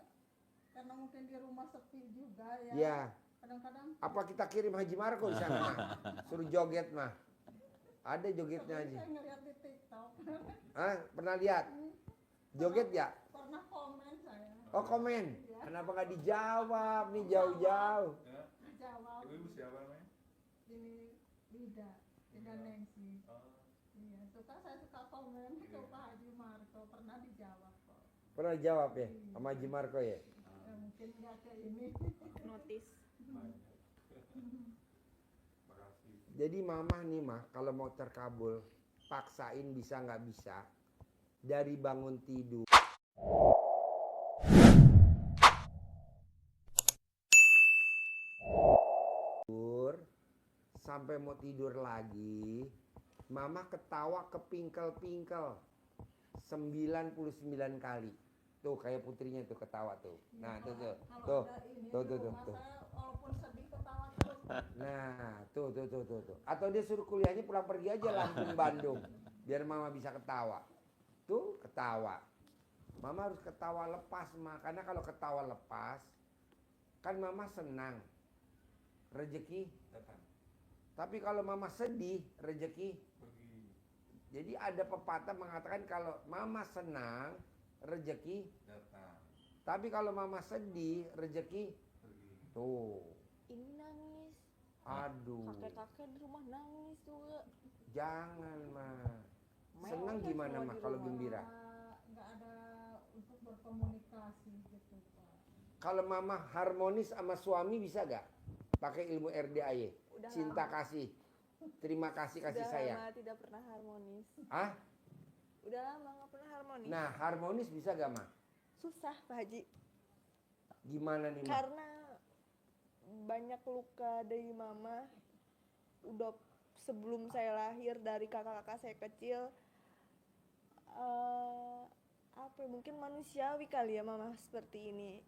karena mungkin di rumah sepi juga ya. Ya, Kadang-kadang apa kita kirim Haji Marco di sana mah? Suruh joget mah. Ada jogetnya sering Haji. saya ngeliat di TikTok. Hah? Pernah lihat? Joget ya? Pernah komen saya. Oh komen. Kenapa nggak dijawab nih jauh-jauh? Jawab Ibu siapa namanya? ini Lida Nancy. Iya, saya suka komen ke Pak Haji Marco, pernah dijawab kok. Pernah jawab ya sama Haji Marco ya? Ya, mungkin nggak ke ini. Notis. Makasih. Jadi mama nih mah kalau mau terkabul paksain bisa nggak bisa dari bangun tidur sampai mau tidur lagi mama ketawa kepingkel-pingkel 99 kali tuh kayak putrinya tuh ketawa tuh nah tuh Kalau ada ini tuh di tuh rumah tuh saya walaupun sedih ketawa terus. nah tuh atau dia suruh kuliahnya pulang pergi aja Lampung Bandung biar mama bisa ketawa tuh ketawa mama harus ketawa lepas mah karena kalau ketawa lepas kan mama senang rezeki Datang. tapi kalau mama sedih rezeki Pergi. jadi ada pepatah mengatakan kalau mama senang rezeki Datang. tapi kalau mama sedih rezeki Pergi. tuh Ini nangis. aduh Kakek-kakek di rumah nangis juga. jangan mah Mewah senang ya gimana semua mah di kalau rumah. gembira Nggak ada untuk berkomunikasi gitu Pak. kalau mama harmonis sama suami bisa gak pakai ilmu RDAY Udah cinta lama. kasih terima kasih kasih Udah sayang lama tidak pernah harmonis. ah Udah lama nggak pernah harmonis. nah harmonis bisa gak mah Susah Pak Haji. gimana nih mah Karena banyak luka dari mama. Udah sebelum saya lahir dari kakak-kakak saya kecil. Apa ya, mungkin manusiawi kali ya mama seperti ini.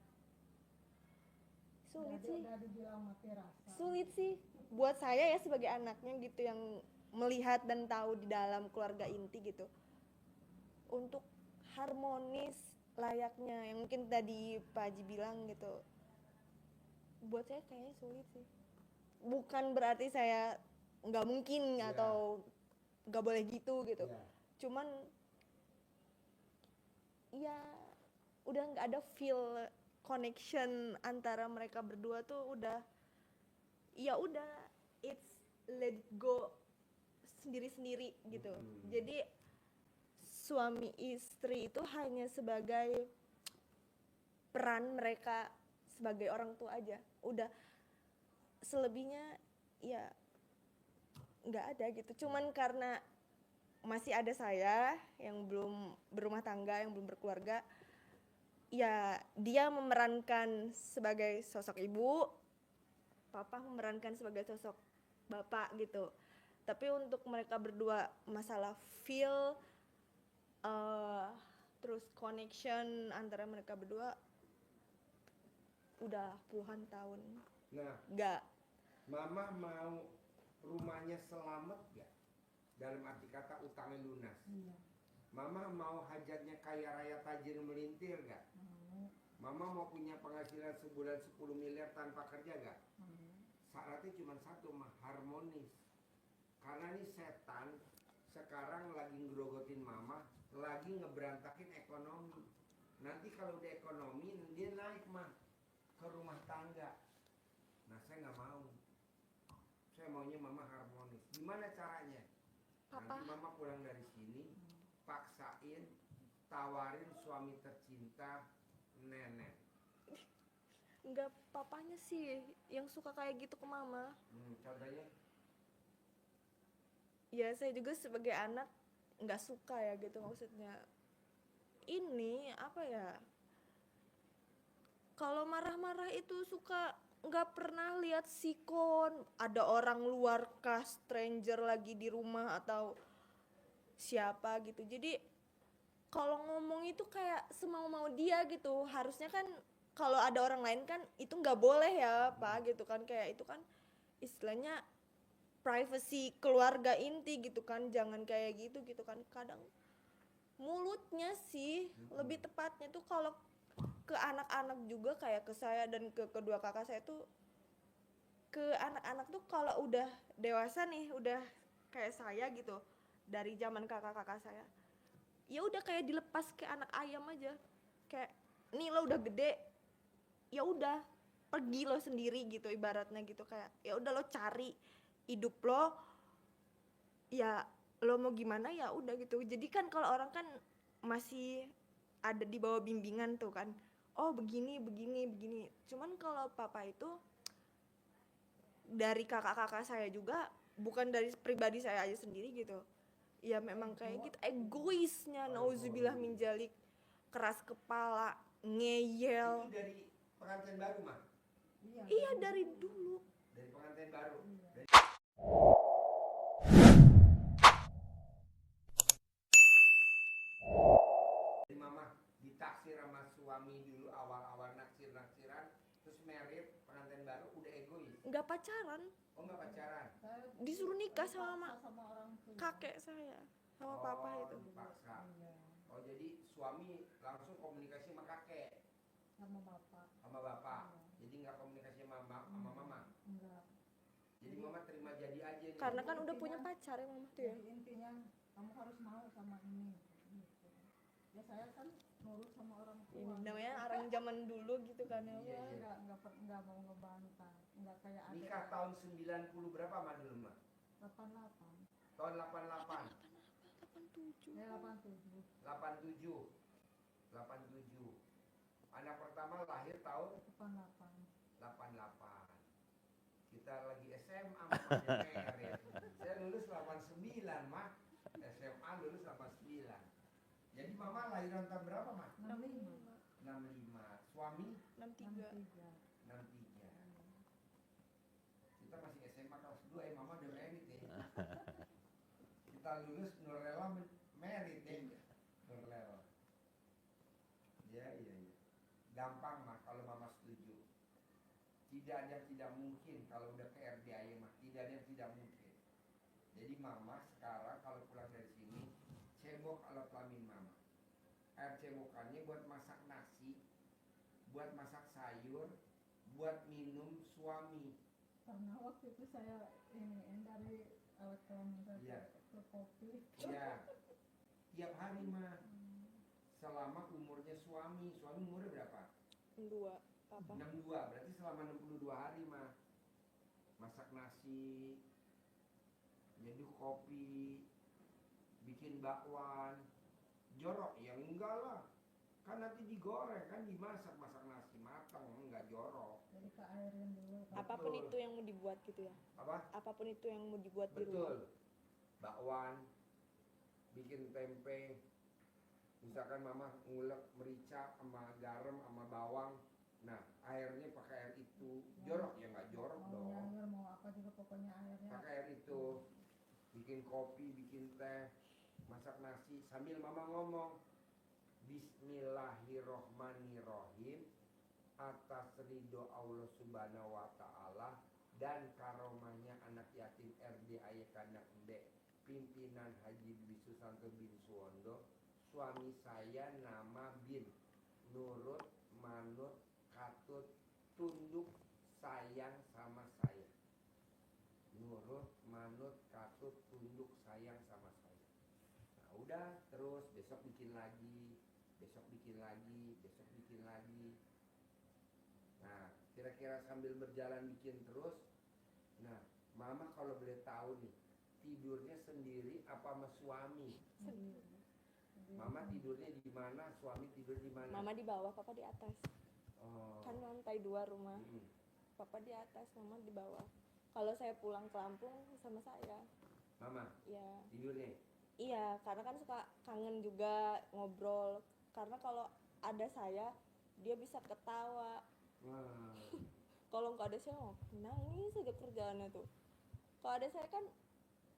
Sulit sih. Udah dibilang mati rasa. Sulit sih buat saya ya sebagai anaknya gitu yang melihat dan tahu di dalam keluarga inti gitu untuk harmonis layaknya yang mungkin tadi Pak Haji bilang gitu buat saya kayaknya sulit sih bukan berarti saya nggak mungkin Iya. atau nggak boleh gitu gitu Iya. cuman ya udah nggak ada feel connection antara mereka berdua tuh udah ya udah it's let it go sendiri-sendiri gitu. Jadi suami istri itu hanya sebagai peran mereka sebagai orang tua aja. Udah selebihnya ya nggak ada gitu. Cuman karena masih ada saya yang belum berumah tangga, yang belum berkeluarga, ya dia memerankan sebagai sosok ibu, papa memerankan sebagai sosok bapak gitu. Tapi untuk mereka berdua masalah feel, terus connection antara mereka berdua udah puluhan tahun. Nah, Nggak, mama mau rumahnya selamat gak? Dalam arti kata utangnya lunas. Iya. Mama mau hajatnya kaya raya tajir melintir gak? Mama mau punya penghasilan sebulan 10 miliar tanpa kerja gak? Syaratnya cuma satu mah, harmonis. Karena nih setan sekarang lagi ngerogotin mama, lagi ngeberantakin ekonomi. Nanti kalau udah ekonomi dia naik mah ke rumah tangga. Nah saya nggak mau. Saya maunya mama harmonis. Gimana caranya? Papa. Nanti mama pulang dari sini, paksain, tawarin suami tercinta nenek. nggak papanya sih yang suka kayak gitu ke mama. Contohnya? Ya saya juga sebagai anak nggak suka ya gitu maksudnya. Ini apa ya? Kalau marah-marah itu suka nggak pernah lihat sikon, ada orang luar kah, stranger lagi di rumah atau siapa gitu. Jadi kalau ngomong itu kayak semau-mau dia gitu. Harusnya kan kalau ada orang lain kan itu nggak boleh ya Pak gitu kan, kayak itu kan istilahnya privacy keluarga inti gitu kan, jangan kayak gitu gitu kan. Kadang mulutnya sih lebih tepatnya tuh kalau ke anak-anak juga kayak ke saya dan ke kedua kakak saya tuh, ke anak-anak tuh kalau udah dewasa nih, udah kayak saya gitu, dari zaman kakak-kakak saya, ya udah kayak dilepas kayak anak ayam aja, kayak nih lo udah gede, ya udah pergi lo sendiri gitu ibaratnya gitu, kayak ya udah lo cari hidup lo, ya lo mau gimana ya udah gitu. Jadi kan kalau orang kan masih ada di bawah bimbingan tuh kan, oh begini begini begini. Cuman kalau papa itu dari kakak-kakak saya juga, bukan dari pribadi saya aja sendiri gitu, ya memang kayak gitu, egoisnya, nauzubillah min dzalik, keras kepala, ngeyel. Itu dari pengantin baru mah. Iya dari dulu. Dari pengantin baru. Dari... Jadi mama ditaksir sama suami dulu awal-awal naksir-naksiran, terus merit pengantin baru udah egois. Nggak pacaran, Oh nggak pacaran. disuruh nikah sama sama orang tua. kakek saya, sama papa itu. Dipaksa. Iya, Oh jadi suami langsung komunikasi sama kakek, sama bapak. sama bapak. Iya. Jadi nggak komunikasi sama mama. Enggak. Jadi mama terima jadi aja nih. Karena kan udah punya pacar ya mama tuh ya. Jadi intinya kamu harus mau sama ini gitu. Ya saya kan nurut sama orang tua. Ini namanya orang zaman dulu gitu kan ya. Iya, Wah. iya. Enggak mau ngebantah. Enggak kayak adik. Nikah tahun 90 berapa mah dulu mah? 88. Tahun 88. 87. Ya 87. 87. 87. Anak pertama lahir tahun 88. 88. Kita lagi SMA makanya merit. Saya lulus 89 mah. SMA lulus 89. Jadi mama lahiran tahun berapa mah? 65. 65. Suami 63. 63. Kita masih SMA kelas 2 mama udah merit ya. Kita lulus Nurlela merit ya. Nurlela. Ya iya. Gampang mah kalau mama setuju. Tidak ada yang tidak mungkin kalau udah ke RDAY mah, tidak ada yang tidak mungkin. Jadi mama sekarang kalau pulang dari sini cebok alat kelamin mama. Air cebokannya buat masak nasi, buat masak sayur, buat minum suami. Karena waktu itu saya ini dari alat kelamin Iya. ke kopi. Iya. Tiap hari mah. Selama umurnya suami umurnya berapa? 2 papa. 62, berarti selama 62 hari mah masak nasi, nyeduh kopi, bikin bakwan, jorok ya enggak lah, kan nanti digoreng kan dimasak, masak nasi matang enggak jorok. Jadi ke airin dulu. Apapun Betul. itu yang mau dibuat gitu ya. Apa? Apapun itu yang mau dibuat di rumah. Betul. Bakwan, bikin tempe, misalkan mama ngulek merica sama garam sama bawang, nah airnya pakai air itu, jorok ya nggak jorok Mau dong. nyair mau apa juga pokoknya airnya. Pakai air itu, bikin kopi, bikin teh, masak nasi sambil mama ngomong Bismillahirrohmanirrohim, atas ridho Allah Subhanahu Wa Ta'ala dan karomahnya anak yatim RDAY Kanak Ende pimpinan Haji Dwi Susanto bin Suwondo, suami saya nama Bin, nurut, manut, katut, tunduk, sayang sama saya. Nurut, manut, katut, tunduk, sayang sama saya. Nah udah, terus besok bikin lagi, besok bikin lagi, besok bikin lagi. Nah kira-kira sambil berjalan bikin terus. Nah mama kalau boleh tahu nih, tidurnya sendiri apa sama suami? Mama tidurnya di mana, suami tidur di mana? Mama di bawah, papa di atas. Oh. Kan lantai 2 rumah. Mm-mm. Papa di atas, mama di bawah. Kalau saya pulang ke Lampung sama saya. Mama Ya. tidurnya. Iya, karena kan suka kangen juga ngobrol. Karena kalau ada saya, dia bisa ketawa. Wah. Kalau nggak ada saya, nangis aja kerjaannya tuh. Kalau ada saya kan,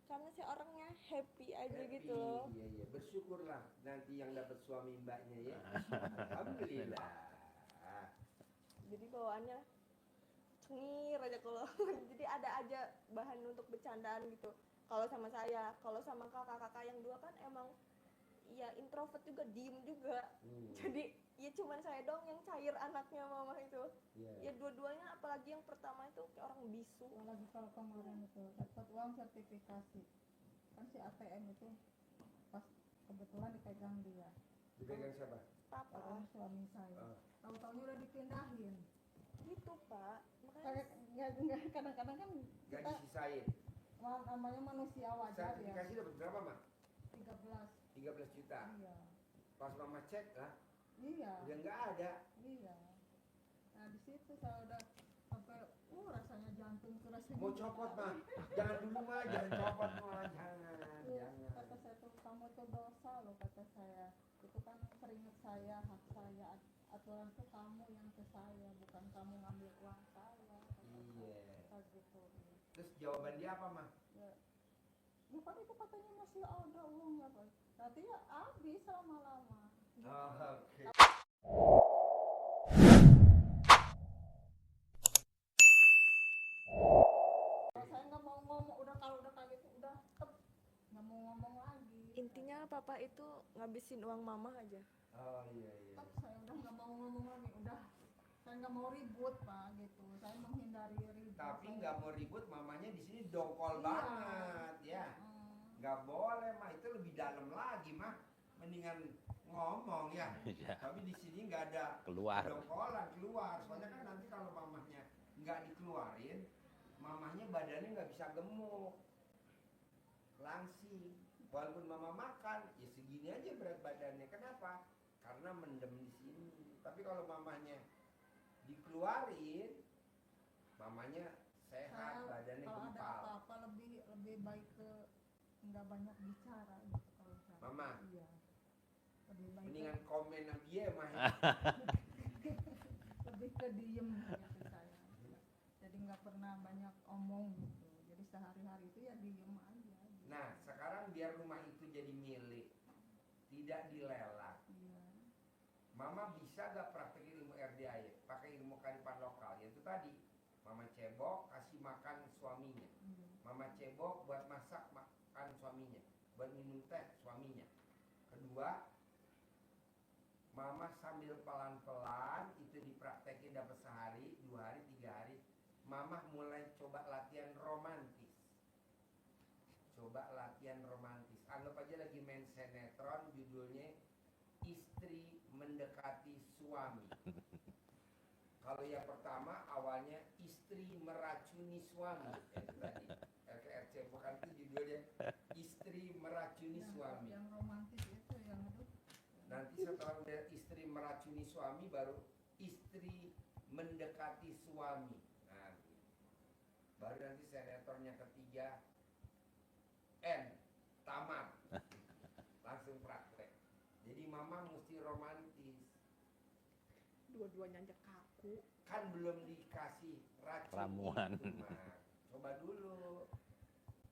karena saya orangnya happy aja Happy. gitu loh. Iya iya, bersyukurlah nanti yang dapat suami mbaknya ya. Alhamdulillah. Jadi bawaannya ngir aja kalau jadi ada aja bahan untuk bercandaan gitu kalau sama saya. Kalau sama kakak-kakak yang dua kan emang ya introvert juga, diem juga. Jadi ya cuman saya dong yang cair anaknya mama itu. Ya dua-duanya, apalagi yang pertama itu kayak orang bisu. Apalagi kalau kemarin itu dapat uang sertifikasi kan si ATM itu pas kebetulan dipegang dia, Dipegang siapa? Papa orang suami saya. Tahu-tahunya udah dipindahin. gitu Pak, makanya Nggak, kadang-kadang kan Gak kita disisain. namanya manusia wajar ya. Sertifikasi dapat berapa, Mak? 13. 13 juta. Iya. Pas Mama cek lah, Iya. udah nggak ada. Iya. Nah di situ saya udah sampai rasanya jantung tuh rasanya. Mau copot, Mak. Jangan dulu, Mak. Jangan copot, Mak. Jangan. Iya, Jangan. kata saya tuh kamu tuh dosa loh, kata saya. Itu kan keringat saya, hak saya. Aturan tuh kamu yang ke saya, bukan kamu ngambil uang saya. Iya. Kata gitu. Terus jawaban dia apa, Mak? Ya kan itu katanya masih ada uangnya, Pak. Nanti ya habis lama-lama. Oh, oke. Kalau saya nggak mau ngomong, kalau udah kayak gitu udah nggak mau ngomong lagi. intinya papa itu ngabisin uang mama aja. Oh, iya. Saya udah nggak mau ngomong lagi, udah saya nggak mau ribut Pak gitu. Saya menghindari ribut. Tapi nggak mau ribut, mamanya di sini dongkol Iya. banget, ya. Nggak boleh, Mah. Itu lebih dalam lagi, Mah. Mendingan ngomong ya. Iya. Tapi di sini nggak ada Keluar. dongkolan keluar. Soalnya kan nanti kalau mamahnya nggak dikeluarin, mamahnya badannya nggak bisa gemuk, langsing. Walaupun mama makan, ya segini aja berat badannya. Kenapa? Karena mendem di sini. Tapi kalau mamahnya dikeluarin, mamanya sehat, badannya kalau ada gempal. apa-apa lebih baik ke nggak banyak bicara gitu kalau saya. Mama, Iya. Lebih baik mendingan komen sama dia, Mah. lebih ke diem gitu saya. Jadi nggak pernah banyak omong gitu. Jadi sehari-hari itu ya diem aja. Gitu. Nah, sekarang biar rumah itu jadi milik, tidak dilelang. Iya. Mama bisa gak praktekin ilmu RDAY, pakai ilmu kearifan lokal, yaitu tadi Mama cebok kasih makan suaminya, Iya. Mama cebok buat masak makan suaminya, buat minum teh suaminya. Kedua, Mama sambil pelan-pelan itu dipraktekin dapat sehari, 2 hari, 3 hari, Mama mulai coba latihan romantis. Coba latihan romantis. Anggap aja lagi main sinetron, judulnya Istri Mendekati Suami. Kalau yang pertama awalnya Istri Meracuni Suami. Itu tadi RKRC, bukan itu judulnya Istri Meracuni Suami. Yang romantis itu yang aduh. Nanti setelah udah Istri Meracuni Suami, baru Istri Mendekati Suami. Nah, baru nanti sinetron yang ketiga N, tamat. Langsung praktek. Jadi mama mesti romantis. Dua-duanya aja kaku. Kan belum dikasih racun Ramuan. itu, Mak. Coba dulu.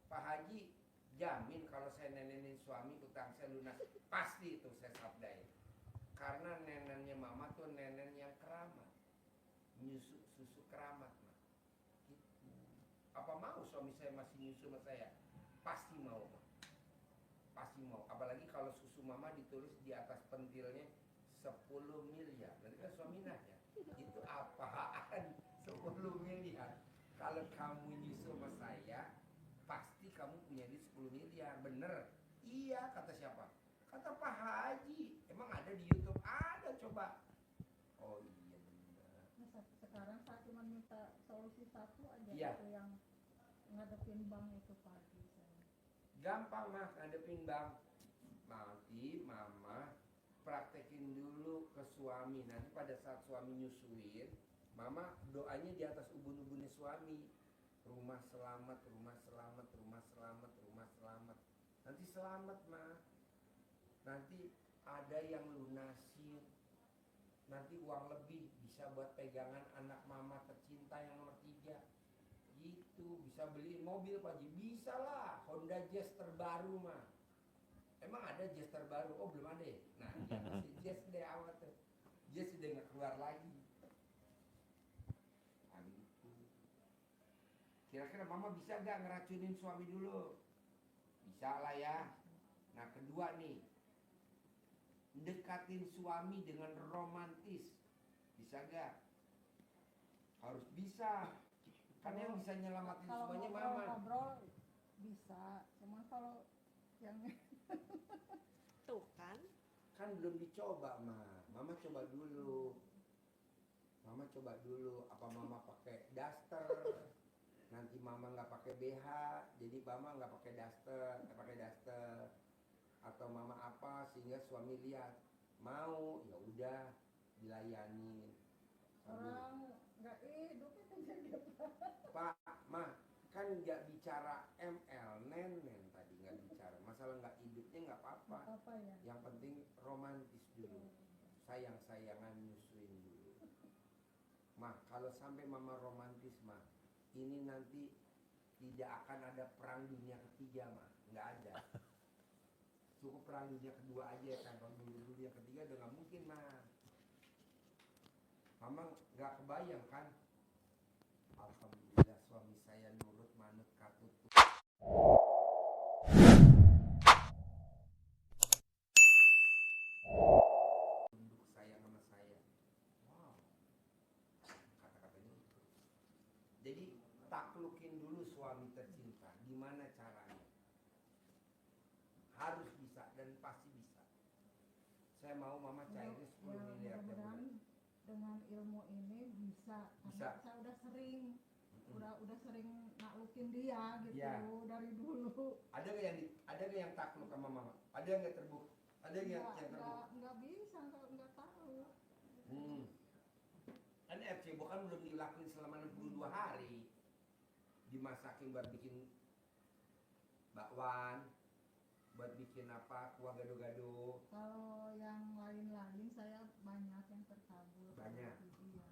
Pak Haji jamin kalau saya nenenin suami utang saya lunas. Pasti itu saya sabdain. Karena nenennya mama tuh nenen yang keramat. Nyusu susu keramat, Mak. Gitu. Apa mau suami saya masih nyusu sama saya? Pasti mau, Mak. Pasti mau. Apalagi kalau susu mama ditulis di atas pentilnya 10 miliar. Nanti kan suami nanya, itu apaan 10 miliar? Kalau kamu nyusu sama saya, pasti kamu punya duit 10 miliar. Bener? Iya, kata siapa? Kata Pak Haji. Emang ada di YouTube? Ada, coba. Oh iya bener. Nah, sekarang saya cuma minta solusi satu aja Iya. itu yang ngadepin bank itu pagi saya. Gampang, Mas, ngadepin bang. Nanti mama praktekin dulu ke suami. Nanti pada saat suami nyusuin, mama doanya di atas ubun-ubunnya suami. Rumah selamat, rumah selamat, rumah selamat, rumah selamat. Nanti selamat, Ma. Nanti ada yang lunasin. Nanti uang lebih bisa buat pegangan anak mama tercinta yang nomor 3. Gitu, bisa beliin mobil Pak Haji. Bisa lah, Honda Jazz terbaru mah. Emang ada Jazz terbaru? Oh belum ada ya? Nah ya masih Jazz deh awal tuh. Jazz udah gak keluar lagi. Nah, gitu. Kira-kira mama bisa gak ngeracunin suami dulu? Bisa lah ya. Nah kedua nih, dekatin suami dengan romantis. Bisa gak? Harus bisa. Kan yang bisa nyelamatin Kalau semuanya mama. ngobrol bisa, cuman kalau yang Tuh kan. Kan belum dicoba mah. Mama coba dulu. Mama coba dulu. Apa mama pakai daster? Nanti mama nggak pakai BH, jadi mama nggak pakai daster, atau mama apa sehingga suami lihat mau, ya udah dilayani. orang nggak hidup itu jadi Pak, mah kan nggak bicara ML, nenen tadi nggak bicara masalah nggak hidupnya nggak apa-apa. apa ya? Yang penting romantis dulu, sayang-sayangan nyusuin dulu. Mah kalau sampai mama romantis mah, ini nanti tidak akan ada perang dunia ketiga mah, nggak ada. Cukup perang dunia kedua aja kan, kalau dunia ketiga udah nggak mungkin mah. Mama nggak kebayang kan? Alhamdulillah suami saya nurut manut katut. Tunduk sayang sama saya. Wow. Kata-katanya itu. Jadi taklukin dulu suami tercinta. Gimana caranya? Harus bisa dan pasti bisa. Saya mau mama cairin 10 miliar tiap bulan. Mudah-mudahan dengan ilmu ini bisa. Bisa. Karena saya udah sering naklukin dia gitu Iya. dari dulu. Ada gak yang takluk sama mama? Ada yang nggak terbukti? Ada yang terbukti? Nggak bisa, nggak tahu. Kan FC bukan belum dilakuin selama 62 hari. Dimasakin buat bikin bakwan, buat bikin apa, kuah gado-gado. Kalau yang lain-lain saya banyak yang terkabul. Banyak. Iya.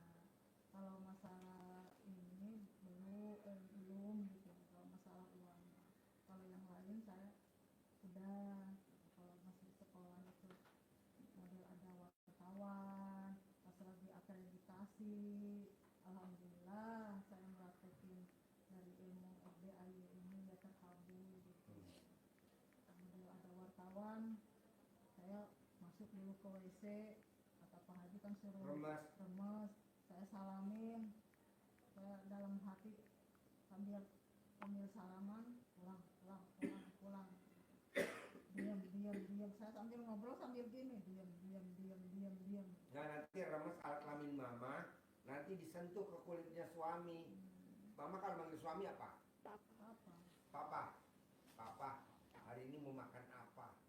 Kalau masalah ini belum gitu. Kalau masalah uang. Kalau yang lain saya udah. Kalau masih sekolah itu model ada wartawan, pas lagi akreditasi, alhamdulillah saya merasakan dari ilmu FDIY ini ya terkabul gitu. Model ada wartawan, saya masuk dulu ke WC, kata Pak Haji kan suruh remes, saya salamin, saya dalam hati sambil salaman, pulang. Diam, saya sambil ngobrol sambil gini, diam. Nah nanti remes alat kelamin mama, nanti disentuh ke kulitnya suami. Mama kalau manggil suami apa? Apa? Papa, hari ini mau makan apa?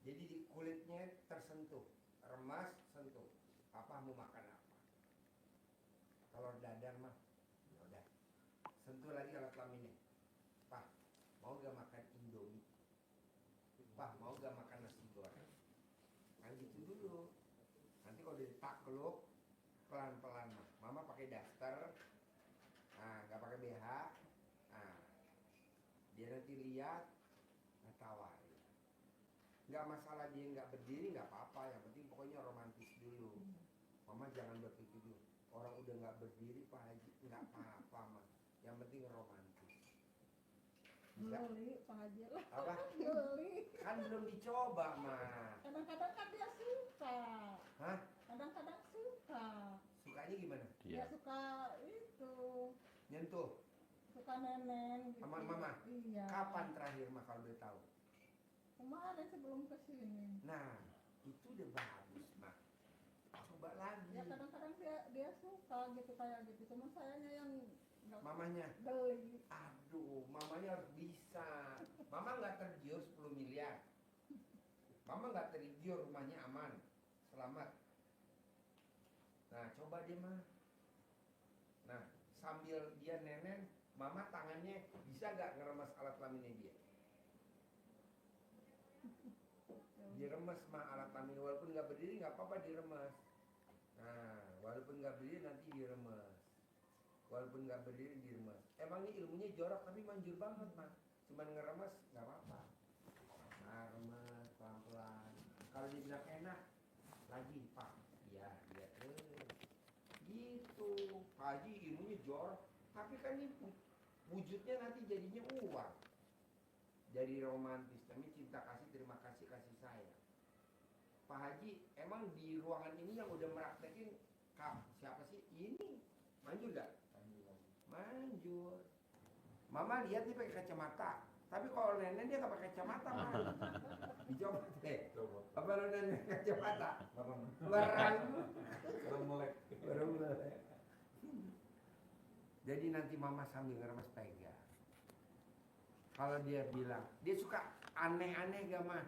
Jadi di kulitnya tersentuh, remas sentuh. Papa mau makan apa? Kalau dadar mah, ya udah. Sentuh lagi alat kelaminnya. Pak, mau gak makan Indomie? Pak, mau gak makan nasi goreng? Kan gitu dulu. Nanti kalau ditakluk, pelan-pelan mah. Mama pakai daster, nggak pakai BH. Dia nanti lihat, tawarin. Nggak masalah dia nggak berdiri nggak apa-apa. Yang penting pokoknya romantis dulu. Mama jangan berpikir dulu. Orang udah nggak berdiri Pak Haji, nggak apa-apa mah. Yang penting romantis. Bisa? Geli Pak Haji lah. Apa? Geli. Kan belum dicoba mah. Kadang-kadang kan dia suka. Hah? Kadang-kadang suka. Sukanya gimana? Dia suka itu. Nyentuh. Suka nenen gitu. Sama mama? Iya. Kapan terakhir mah kalau udah tahu? Kemarin sebelum kesini. Nah, itu udah bagus mah. Coba lagi. Ya kadang-kadang dia suka gitu kayak gitu. Cuma sayanya yang nggak Mamanya. geli. Aduh, mamanya harus bisa. Mama nggak tergiur 10 miliar. Mama nggak tergiur, rumahnya aman, selamat. Nah, coba dia mah. Nah, sambil dia nenen, mama tangannya bisa nggak ngeremas alat kelaminnya dia? Diremes mah alat kelamin, walaupun nggak berdiri nggak apa-apa diremes. Nah, walaupun nggak berdiri nanti diremes. Walaupun nggak berdiri diremes. Emangnya ilmunya jorok tapi manjur banget mah. Cuman ngeremes nggak apa-apa. Nah, remes pelan-pelan. Kalau dibilang enak, lagi Pak. Iya, gitu. Pak Haji ilmunya jorok. Tapi kan ini wujudnya nanti jadinya uang. Dari romantis, namanya cinta kasih, terima kasih, kasih sayang. Pak Haji, emang di ruangan ini yang udah meraktekin siapa sih? Ini manjur gak? Manjur. Mama lihat dia pakai kacamata, tapi kalau nenek dia nggak pakai kacamata, mah. Dicoba deh. Apa lo nenek kacamata? Merang. Baru melek. Jadi nanti mama sambil ngeremes pegang. Kalau dia bilang, dia suka aneh-aneh gak mah?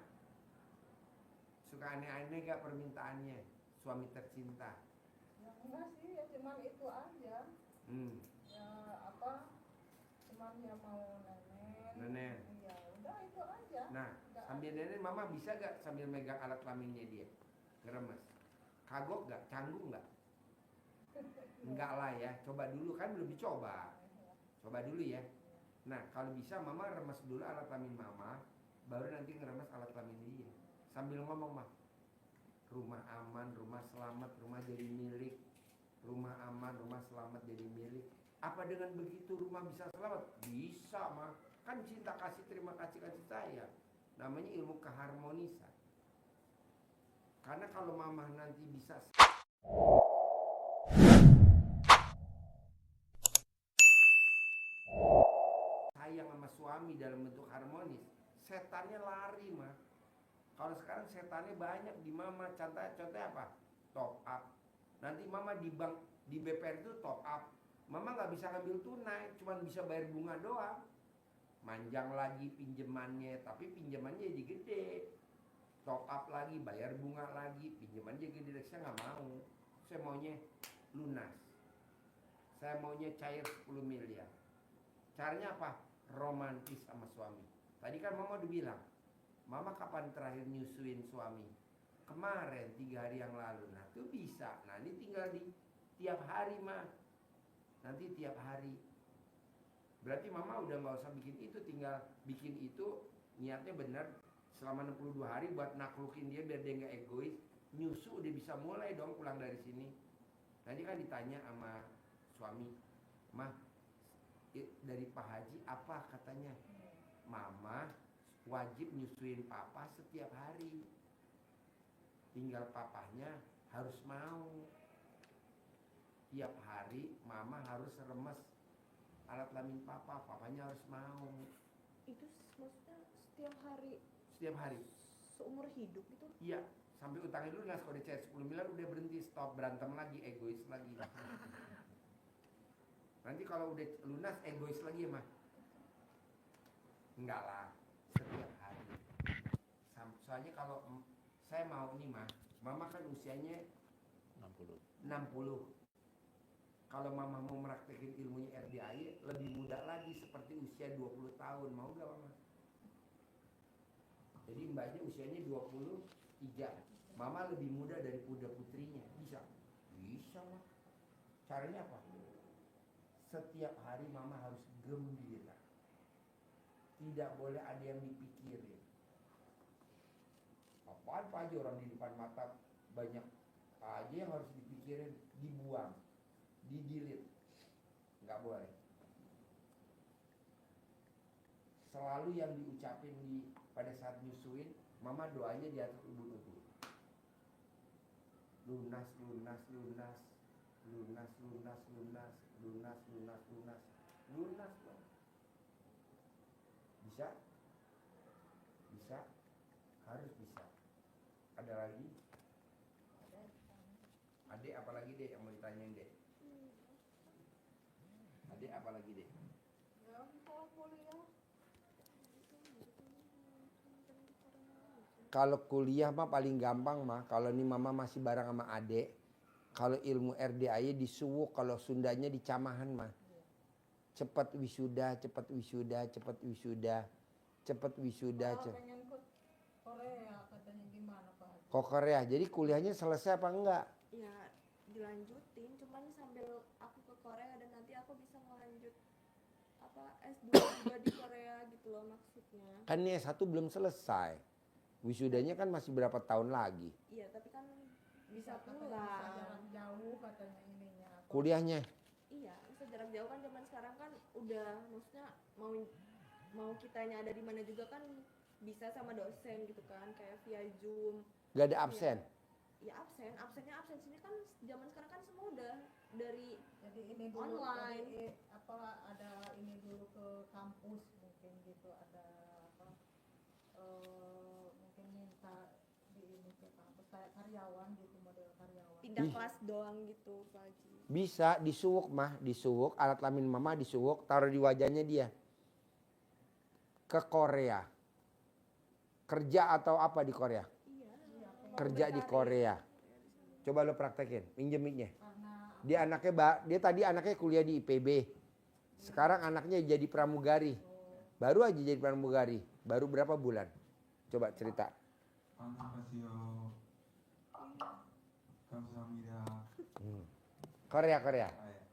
Suka aneh-aneh gak permintaannya? Suami tercinta. Ya, enggak sih, ya cuman itu aja. Ya apa? Cuman dia mau Nenek. Ya udah itu aja. Nah, Nggak sambil nenek mama bisa gak sambil megang alat kelaminnya dia? Ngeremes. Kagok gak? Canggung gak? Enggak lah ya, coba dulu kan belum dicoba. Coba dulu ya. Nah, kalau bisa mama remes dulu alat kelamin mama, baru nanti ngeremes alat kelamin dia. Sambil ngomong mah, rumah aman, rumah selamat, rumah jadi milik. Rumah aman, rumah selamat jadi milik. Apa dengan begitu rumah bisa selamat? Bisa mah. Kan cinta kasih, terima kasih, kasih sayang. Namanya ilmu keharmonisan. Karena kalau mama nanti bisa sayang sama suami dalam bentuk harmonis, setannya lari mah. Kalau sekarang setannya banyak di mama. Contohnya apa? Top up. Nanti mama di bank, di BPR itu top up. Mama nggak bisa ngambil tunai, cuma bisa bayar bunga doang. Manjang lagi pinjemannya, tapi pinjemannya jadi gede. Top up lagi, bayar bunga lagi, pinjemannya gede. Saya nggak mau. Saya maunya lunas. Saya maunya cair 10 miliar. Caranya apa? Romantis sama suami. Tadi kan mama udah bilang, mama kapan terakhir nyusuin suami? Kemarin, 3 hari yang lalu. Nah itu bisa. Nah ini tinggal di tiap hari mah. Nanti tiap hari. Berarti mama udah gak usah bikin itu. Tinggal bikin itu niatnya bener. Selama 62 hari buat naklukin dia biar dia gak egois. Nyusu udah bisa mulai dong pulang dari sini. Nanti kan ditanya sama suami, mah dari Pak Haji apa katanya? Mama wajib nyusuin papa setiap hari. Tinggal papahnya harus mau. Tiap hari mama harus remes alat kelamin papa, papanya harus mau. Itu maksudnya setiap hari Setiap hari. seumur hidup gitu? Iya, sampai utangnya lunas. Kalau dia cair 10 miliar udah berhenti, stop, berantem lagi, egois lagi. Nanti kalau udah lunas egois lagi ya mah? Enggak lah, setiap hari. Soalnya kalau saya mau nih mah, mama kan usianya 60. Kalau mama mau meraktekin ilmunya RDAI lebih muda lagi seperti usia 20 tahun. Mau gak mama? Jadi mbaknya usianya 23. Mama lebih muda dari putrinya. Bisa? Bisa mah. Caranya apa? Setiap hari mama harus gembira. Tidak boleh ada yang dipikirin. Apaan Pak Haji, orang di depan mata banyak aja yang harus dipikirin, dibuang, di-delete. Nggak boleh. Selalu yang diucapin pada saat nyusuin, mama doanya di atas ubun-ubun. Lunas, lunas, lunas. Lunas, lunas, lunas. Lunas, lunas, lunas. Lunas dong. Bisa? Bisa? Harus bisa. Ada lagi? Adek apa lagi deh yang mau ditanyain deh? Adek apa lagi deh? Ya kalau kuliah Kalau kuliah mah paling gampang mah. Kalau nih mama masih bareng sama adek. Kalau ilmu RDAI di Suwuk, kalau Sundanya di Camahan mah. Cepat wisuda, cepat wisuda, cepat wisuda, cepat wisuda. pengen ke Korea katanya gimana Pak Haji? Kok Korea? Jadi kuliahnya selesai apa enggak? Ya dilanjutin, cuman sambil aku ke Korea dan nanti aku bisa ngelanjut apa S2 juga di Korea gitu loh maksudnya. Kan nih S1 belum selesai. Wisudanya kan masih berapa tahun lagi? Iya tapi kan bisa Katanya bisa pulang. jalan jauh katanya ininya. Kuliahnya? Iya bisa jarak jauh kan zaman sekarang kan udah maksudnya mau kitanya ada di mana juga kan bisa sama dosen gitu kan kayak via Zoom. Gak ada absen. Ya absennya absen sini kan zaman sekarang kan semua udah dari Jadi ini dulu online. jadi, ada ini dulu ke kampus mungkin gitu ada mungkin minta di ini ke kampus kayak karyawan gitu model karyawan. pindah Ih. kelas doang gitu Pak Haji. Bisa disuwuk mah, disuwuk alat kelamin mama disuwuk, taruh di wajahnya dia. Ke Korea. Kerja atau apa di Korea? Iya. Kerja di Korea. Coba lo praktekin, minjem mic-nya. Karena Dia tadi anaknya kuliah di IPB. Sekarang anaknya jadi pramugari. Baru aja jadi pramugari. Baru berapa bulan? Coba cerita. 안녕하세요. 감사합니다. Korea.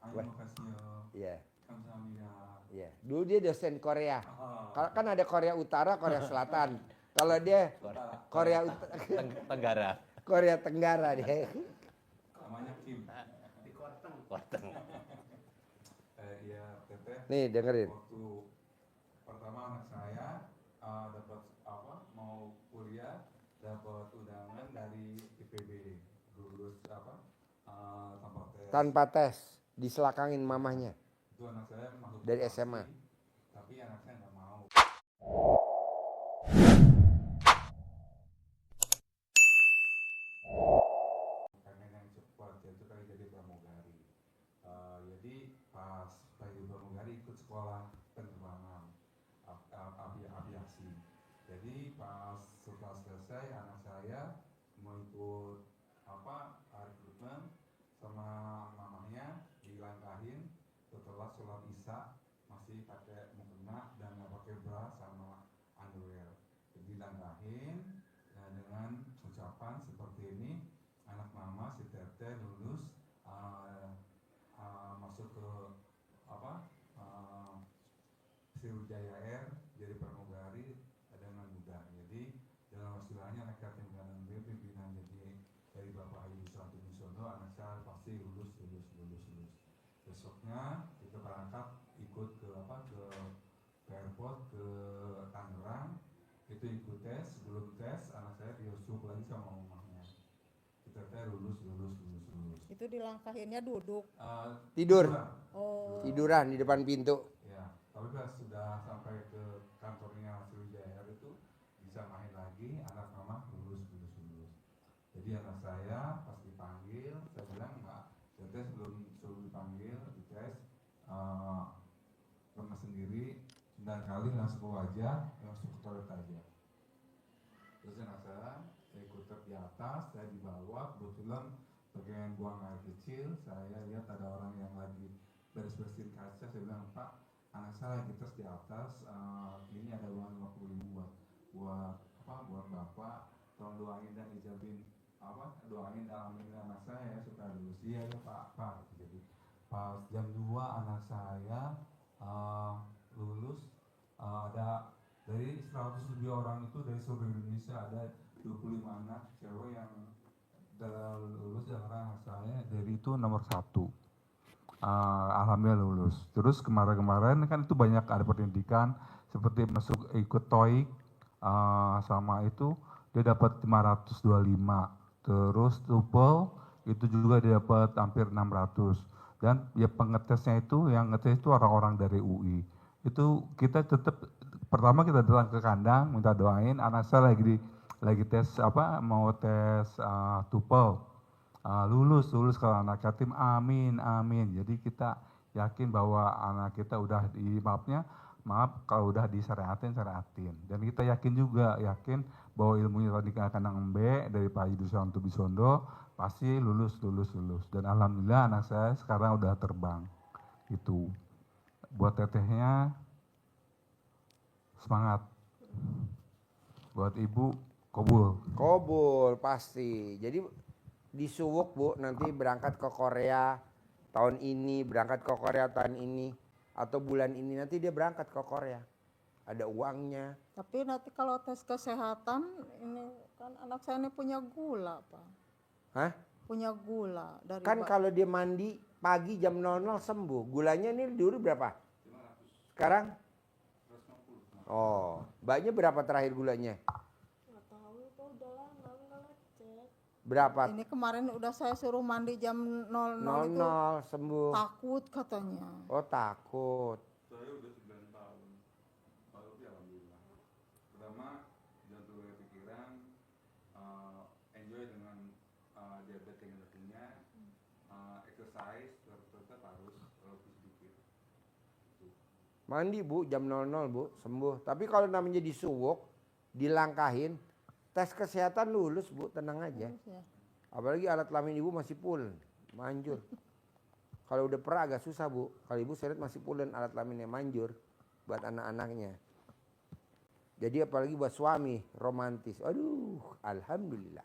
안녕하세요. Iya. 감사합니다. Iya. Dulu dia dosen Korea. 아, Kan ada Korea Utara, Korea Selatan. Kalau dia Tenggara. Korea Tenggara dia. namanya Kim. Kuarteng. Iya, Teteh. Nih dengerin. Waktu pertama anak saya dapat mau kuliah, dapat undangan dari IPB, lulus tanpa tes. Tanpa tes, diselakangin mamahnya. Itu anak saya masuk Dari vokasi, SMA. tapi anak saya nggak mau. Pengen yang cepat, itu kali jadi pramugari. Jadi pas lagi pramugari ikut sekolah penerbangan aviasi. Jadi pas setelah selesai anak saya mau ikut rekrutmen sama mamanya dilangkahin setelah sholat isya masih pakai mukena dan nggak pakai bra sama underwear. Jadi dilangkahin dengan ucapan seperti ini, anak mama si Teteh lulus masuk ke Sriwijaya Air jadi pramugari dengan mudah. Jadi dalam istilahnya anak yatim piatu B pimpinan jadi dari Bapak Haji Susanto Wisono, anak saya pasti lulus. Besoknya kita berangkat ikut ke airport ke Tangerang, itu ikut tes. Sebelum tes anak saya diusung lagi sama mamanya. Kita lulus. itu dilangkahinnya duduk. Tidur. Oh. Tiduran di depan pintu. Ya, tapi pas sudah sampai ke kantornya Sriwijaya Air itu bisa main lagi, anak mama lulus. Jadi anak saya pas dipanggil, saya bilang enggak, Teteh sebelum dipanggil dites pernah sendiri 9 kali langsung ke wajah, langsung ke toilet aja. Terus anak saya ikut truk di atas, saya di bawah, kebetulan bagian buang air kecil, saya lihat ada orang yang lagi beres-beresin kaca, saya bilang, Pak, anak saya lagi tes di atas, ini ada uang 50.000 buat Bapak, tolong doain dan ijabin doain alamin anak saya supaya lulus. Iya ya Pak. Jadi pas jam 2 anak saya lulus, ada dari 100 lebih orang itu dari seluruh Indonesia, ada 25 anak cewek yang lulus, yang anak saya dari itu nomor 1. Alhamdulillah lulus. Terus kemarin kan itu banyak ada pendidikan seperti masuk ikut TOEIC, sama itu dia dapat 525. Terus TOEFL itu juga dia dapat hampir 600. Dan ya pengetesnya itu yang ngetes itu orang-orang dari UI. Itu kita tetap pertama kita datang ke kandang minta doain, anak saya lagi tes mau tes TOEFL. Lulus kalau anak yatim, amin. Jadi kita yakin bahwa anak kita udah kalau udah disyariatin. Dan kita yakin bahwa ilmunya tadi akan B dari Pak Haji Susanto Wisono pasti lulus. Dan alhamdulillah anak saya sekarang udah terbang. Itu buat tetehnya semangat, buat ibu Kobul pasti. Jadi disuwuk Bu, nanti berangkat ke Korea tahun ini, atau bulan ini nanti dia berangkat ke Korea. Ada uangnya. Tapi nanti kalau tes kesehatan ini kan anak saya ini punya gula Pak. Hah? Punya gula dari Kan kalau dia mandi pagi jam 00 sembuh. Gulanya ini dulu berapa? Sekarang? Oh, mbaknya berapa terakhir gulanya? Nggak tahu itu udah lama nggak ngecek. Berapa? Ini kemarin udah saya suruh mandi jam 00 itu 00 sembuh. takut katanya. Oh takut. Saya udah 9 tahun. Tapi alhamdulillah. Pertama jangan terlalu pikiran, enjoy dengan diabetes yang kita punya, exercise tetap harus walaupun sedikit. Mandi bu jam 00 bu sembuh. Tapi kalau namanya disuwuk, dilangkahin, tes kesehatan lulus bu, tenang aja. Terus ya. Apalagi alat kelamin ibu masih full, manjur. Kalau udah pernah agak susah bu. Kalau ibu saya lihat masih full dan alat kelaminnya manjur buat anak-anaknya. Jadi apalagi buat suami romantis. Aduh, alhamdulillah.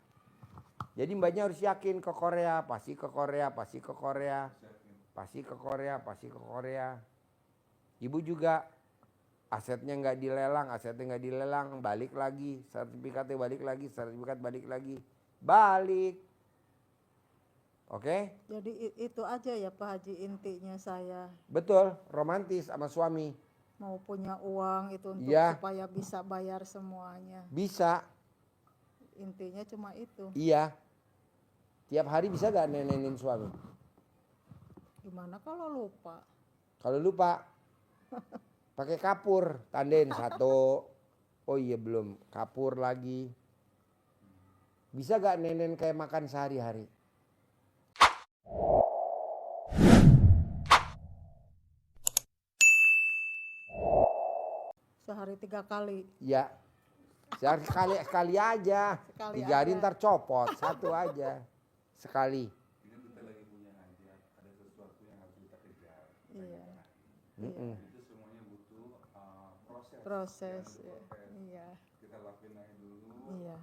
Jadi mbaknya harus yakin ke Korea, pasti ke Korea, pasti ke Korea, pasti ke Korea, pasti ke Korea. Ibu juga asetnya nggak dilelang, asetnya nggak dilelang, balik lagi, sertifikatnya balik lagi, sertifikat balik lagi, balik. Oke? Jadi itu aja ya Pak Haji intinya saya Betul, romantis sama suami. mau punya uang itu untuk Iya. supaya bisa bayar semuanya. Bisa, Intinya cuma itu. iya. Tiap hari bisa gak nenenin suami? Gimana kalau lupa? Kalau lupa, pakai kapur, tandain 1. Oh iya belum, kapur lagi. Bisa gak nenen kayak makan sehari-hari? Sehari 3 kali. Ya, sehari sekali aja. Sekali 3 hari aja. ntar copot, 1 aja. Sekali. Ini kita lagi punya hajat, ada sesuatu yang harus kita kejar. Iya. Mm-mm. Itu semuanya butuh proses. Proses. Jangan proses. Iya. Kita lakuin aja dulu. Iya.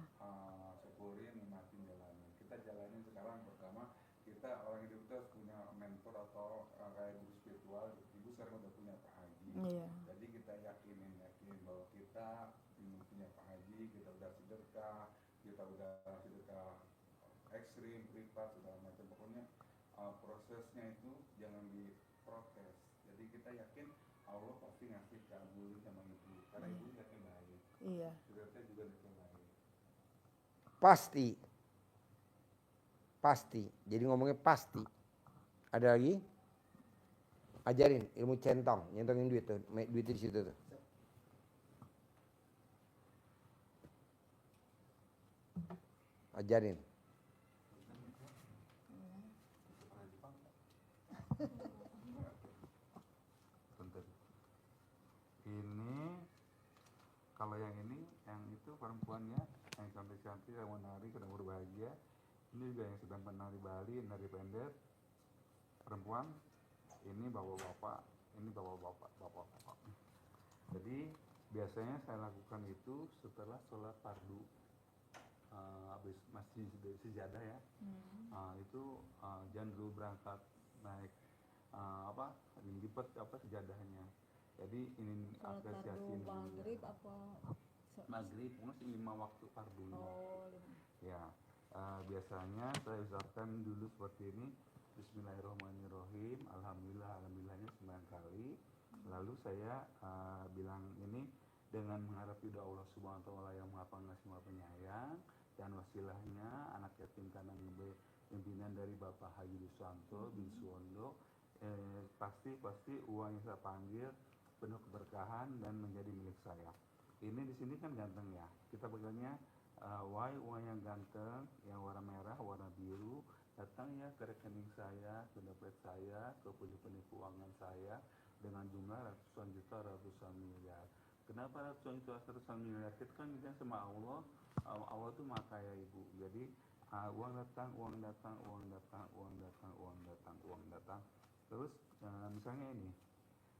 Syukurin, nikmatin jalanin. Kita jalanin sekarang pertama kita orang hidup kita harus punya mentor atau kayak guru spiritual. Ibu sekarang udah punya Pak Haji. Iya. Jadi kita yakinin bahwa kita punya Pak Haji, kita udah sedekah, kita udah sedekah ekstrim, privat, segala macam. Pokoknya prosesnya itu jangan diprotes. Jadi kita yakin Allah pasti ngasih kabulin sama ibu. Karena ibu yakin baik. Iya. Kita juga yakin baik. Pasti. Pasti. Jadi ngomongnya pasti. Ada lagi? Ajarin ilmu centong, nyentongin duit tuh, duit di situ tuh. Ajarin. Bentar. Ini kalau yang ini, yang itu perempuannya yang cantik-cantik, yang menari, sedang berbahagia. Ini juga yang sedang menari Bali, nari pendek. Perempuan, ini bapak-bapak, ini bapak-bapak. Jadi biasanya saya lakukan itu setelah sholat fardu. Habis masih sejadah ya. Itu jangan dulu berangkat naik lipat sejadahnya. Jadi ini Kalau apresiasi fardu maghrib apa? maghrib mungkin 5 waktu fardunya. Oh, Ya, biasanya saya ucapkan dulu seperti ini. Bismillahirrahmanirrahim. Alhamdulillahnya 9 kali. Lalu saya bilang ini dengan mengharap ridho Allah Subhanahu wa taala yang Maha Pengasih Maha Penyayang, dan wasilahnya anak yatim kanang pimpinan dari Bapak Haji Suwanto bin Suwondo, pasti uang yang saya panggil penuh keberkahan dan menjadi milik saya. Ini di sini kan ganteng ya. Kita pegangnya uang yang ganteng, yang warna merah, warna biru, datang ya ke rekening saya, ke dompet saya, ke pundi-pundi keuangan saya dengan jumlah ratusan juta, ratusan miliar. Kenapa ratusan juta, ratusan miliar? Kita kan minta sama Allah. Allah itu maha kaya ibu. Jadi uang datang, uang datang, uang datang, uang datang, uang datang, uang datang. Terus misalnya ini,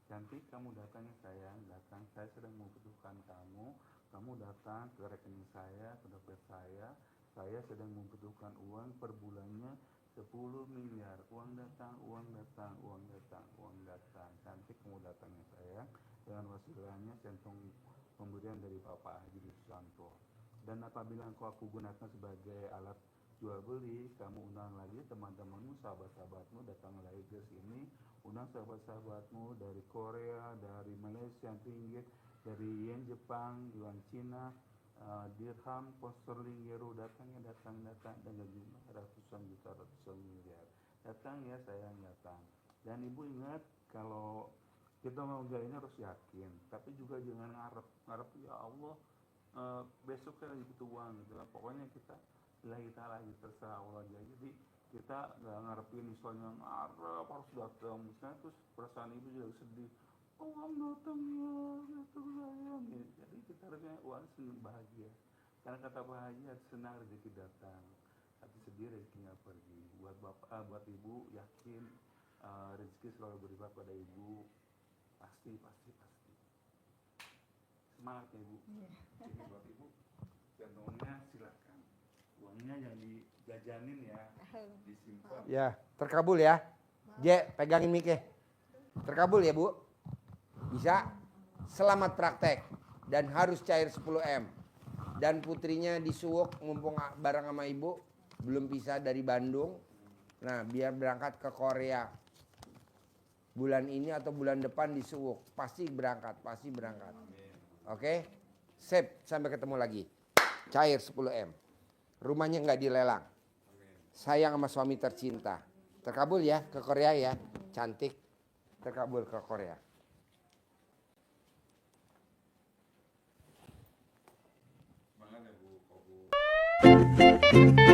cantik kamu datang ya sayang, datang. Saya sedang membutuhkan kamu. Kamu datang ke rekening saya, ke dompet saya sedang membutuhkan uang per bulannya 10 miliar. Uang datang, uang datang, uang datang, uang datang. Cantik kamu datang ya sayang, dengan wasilahnya centong pemberian dari Bapak Haji Suwanto. Dan apabila engkau aku gunakan sebagai alat jual beli, kamu undang lagi teman-temanmu, sahabat-sahabatmu datang lagi ke sini, undang sahabat-sahabatmu dari Korea, dari Malaysia, ringgit, dari yen Jepang, yuan Cina, dirham, pound sterling, euro, datang dengan jumlah ratusan juta, ratusan miliar. Datang ya sayang, datang. Dan ibu ingat kalau kita mau ini harus yakin, tapi juga jangan ngarep ya Allah besok saya lagi butuh uang gitu lah. Pokoknya kita lillahi ta'ala lagi terserah Allah aja. Jadi kita nggak ngarepin misalnya ngarep harus datang, misalnya terus perasaan ibu juga sedih. Oh uang datang ya, datang sayang. Jadi kita harusnya uang senang bahagia. Karena kata bahagia senang rezeki datang, hati sedih rezekinya pergi. Buat bapak, buat ibu yakin rezeki selalu berlipat pada ibu. Pasti. Semangat ya ibu. Jadi buat ibu contohnya silakan. Uangnya yang dijajanin ya, disimpan. Ya, terkabul ya. Je, pegangin mic-nya. Terkabul ya Bu. Bisa. Selamat praktek. Dan harus cair 10M. Dan putrinya di Suwok mumpung bareng sama ibu. Belum bisa dari Bandung. Nah biar berangkat ke Korea. Bulan ini atau bulan depan di Suwok. Pasti berangkat. Oke. Sip, sampai ketemu lagi. Cair 10M. Rumahnya nggak dilelang. Sayang sama suami tercinta. Terkabul ya ke Korea ya. Cantik. Terkabul ke Korea. Semangat ya Bu.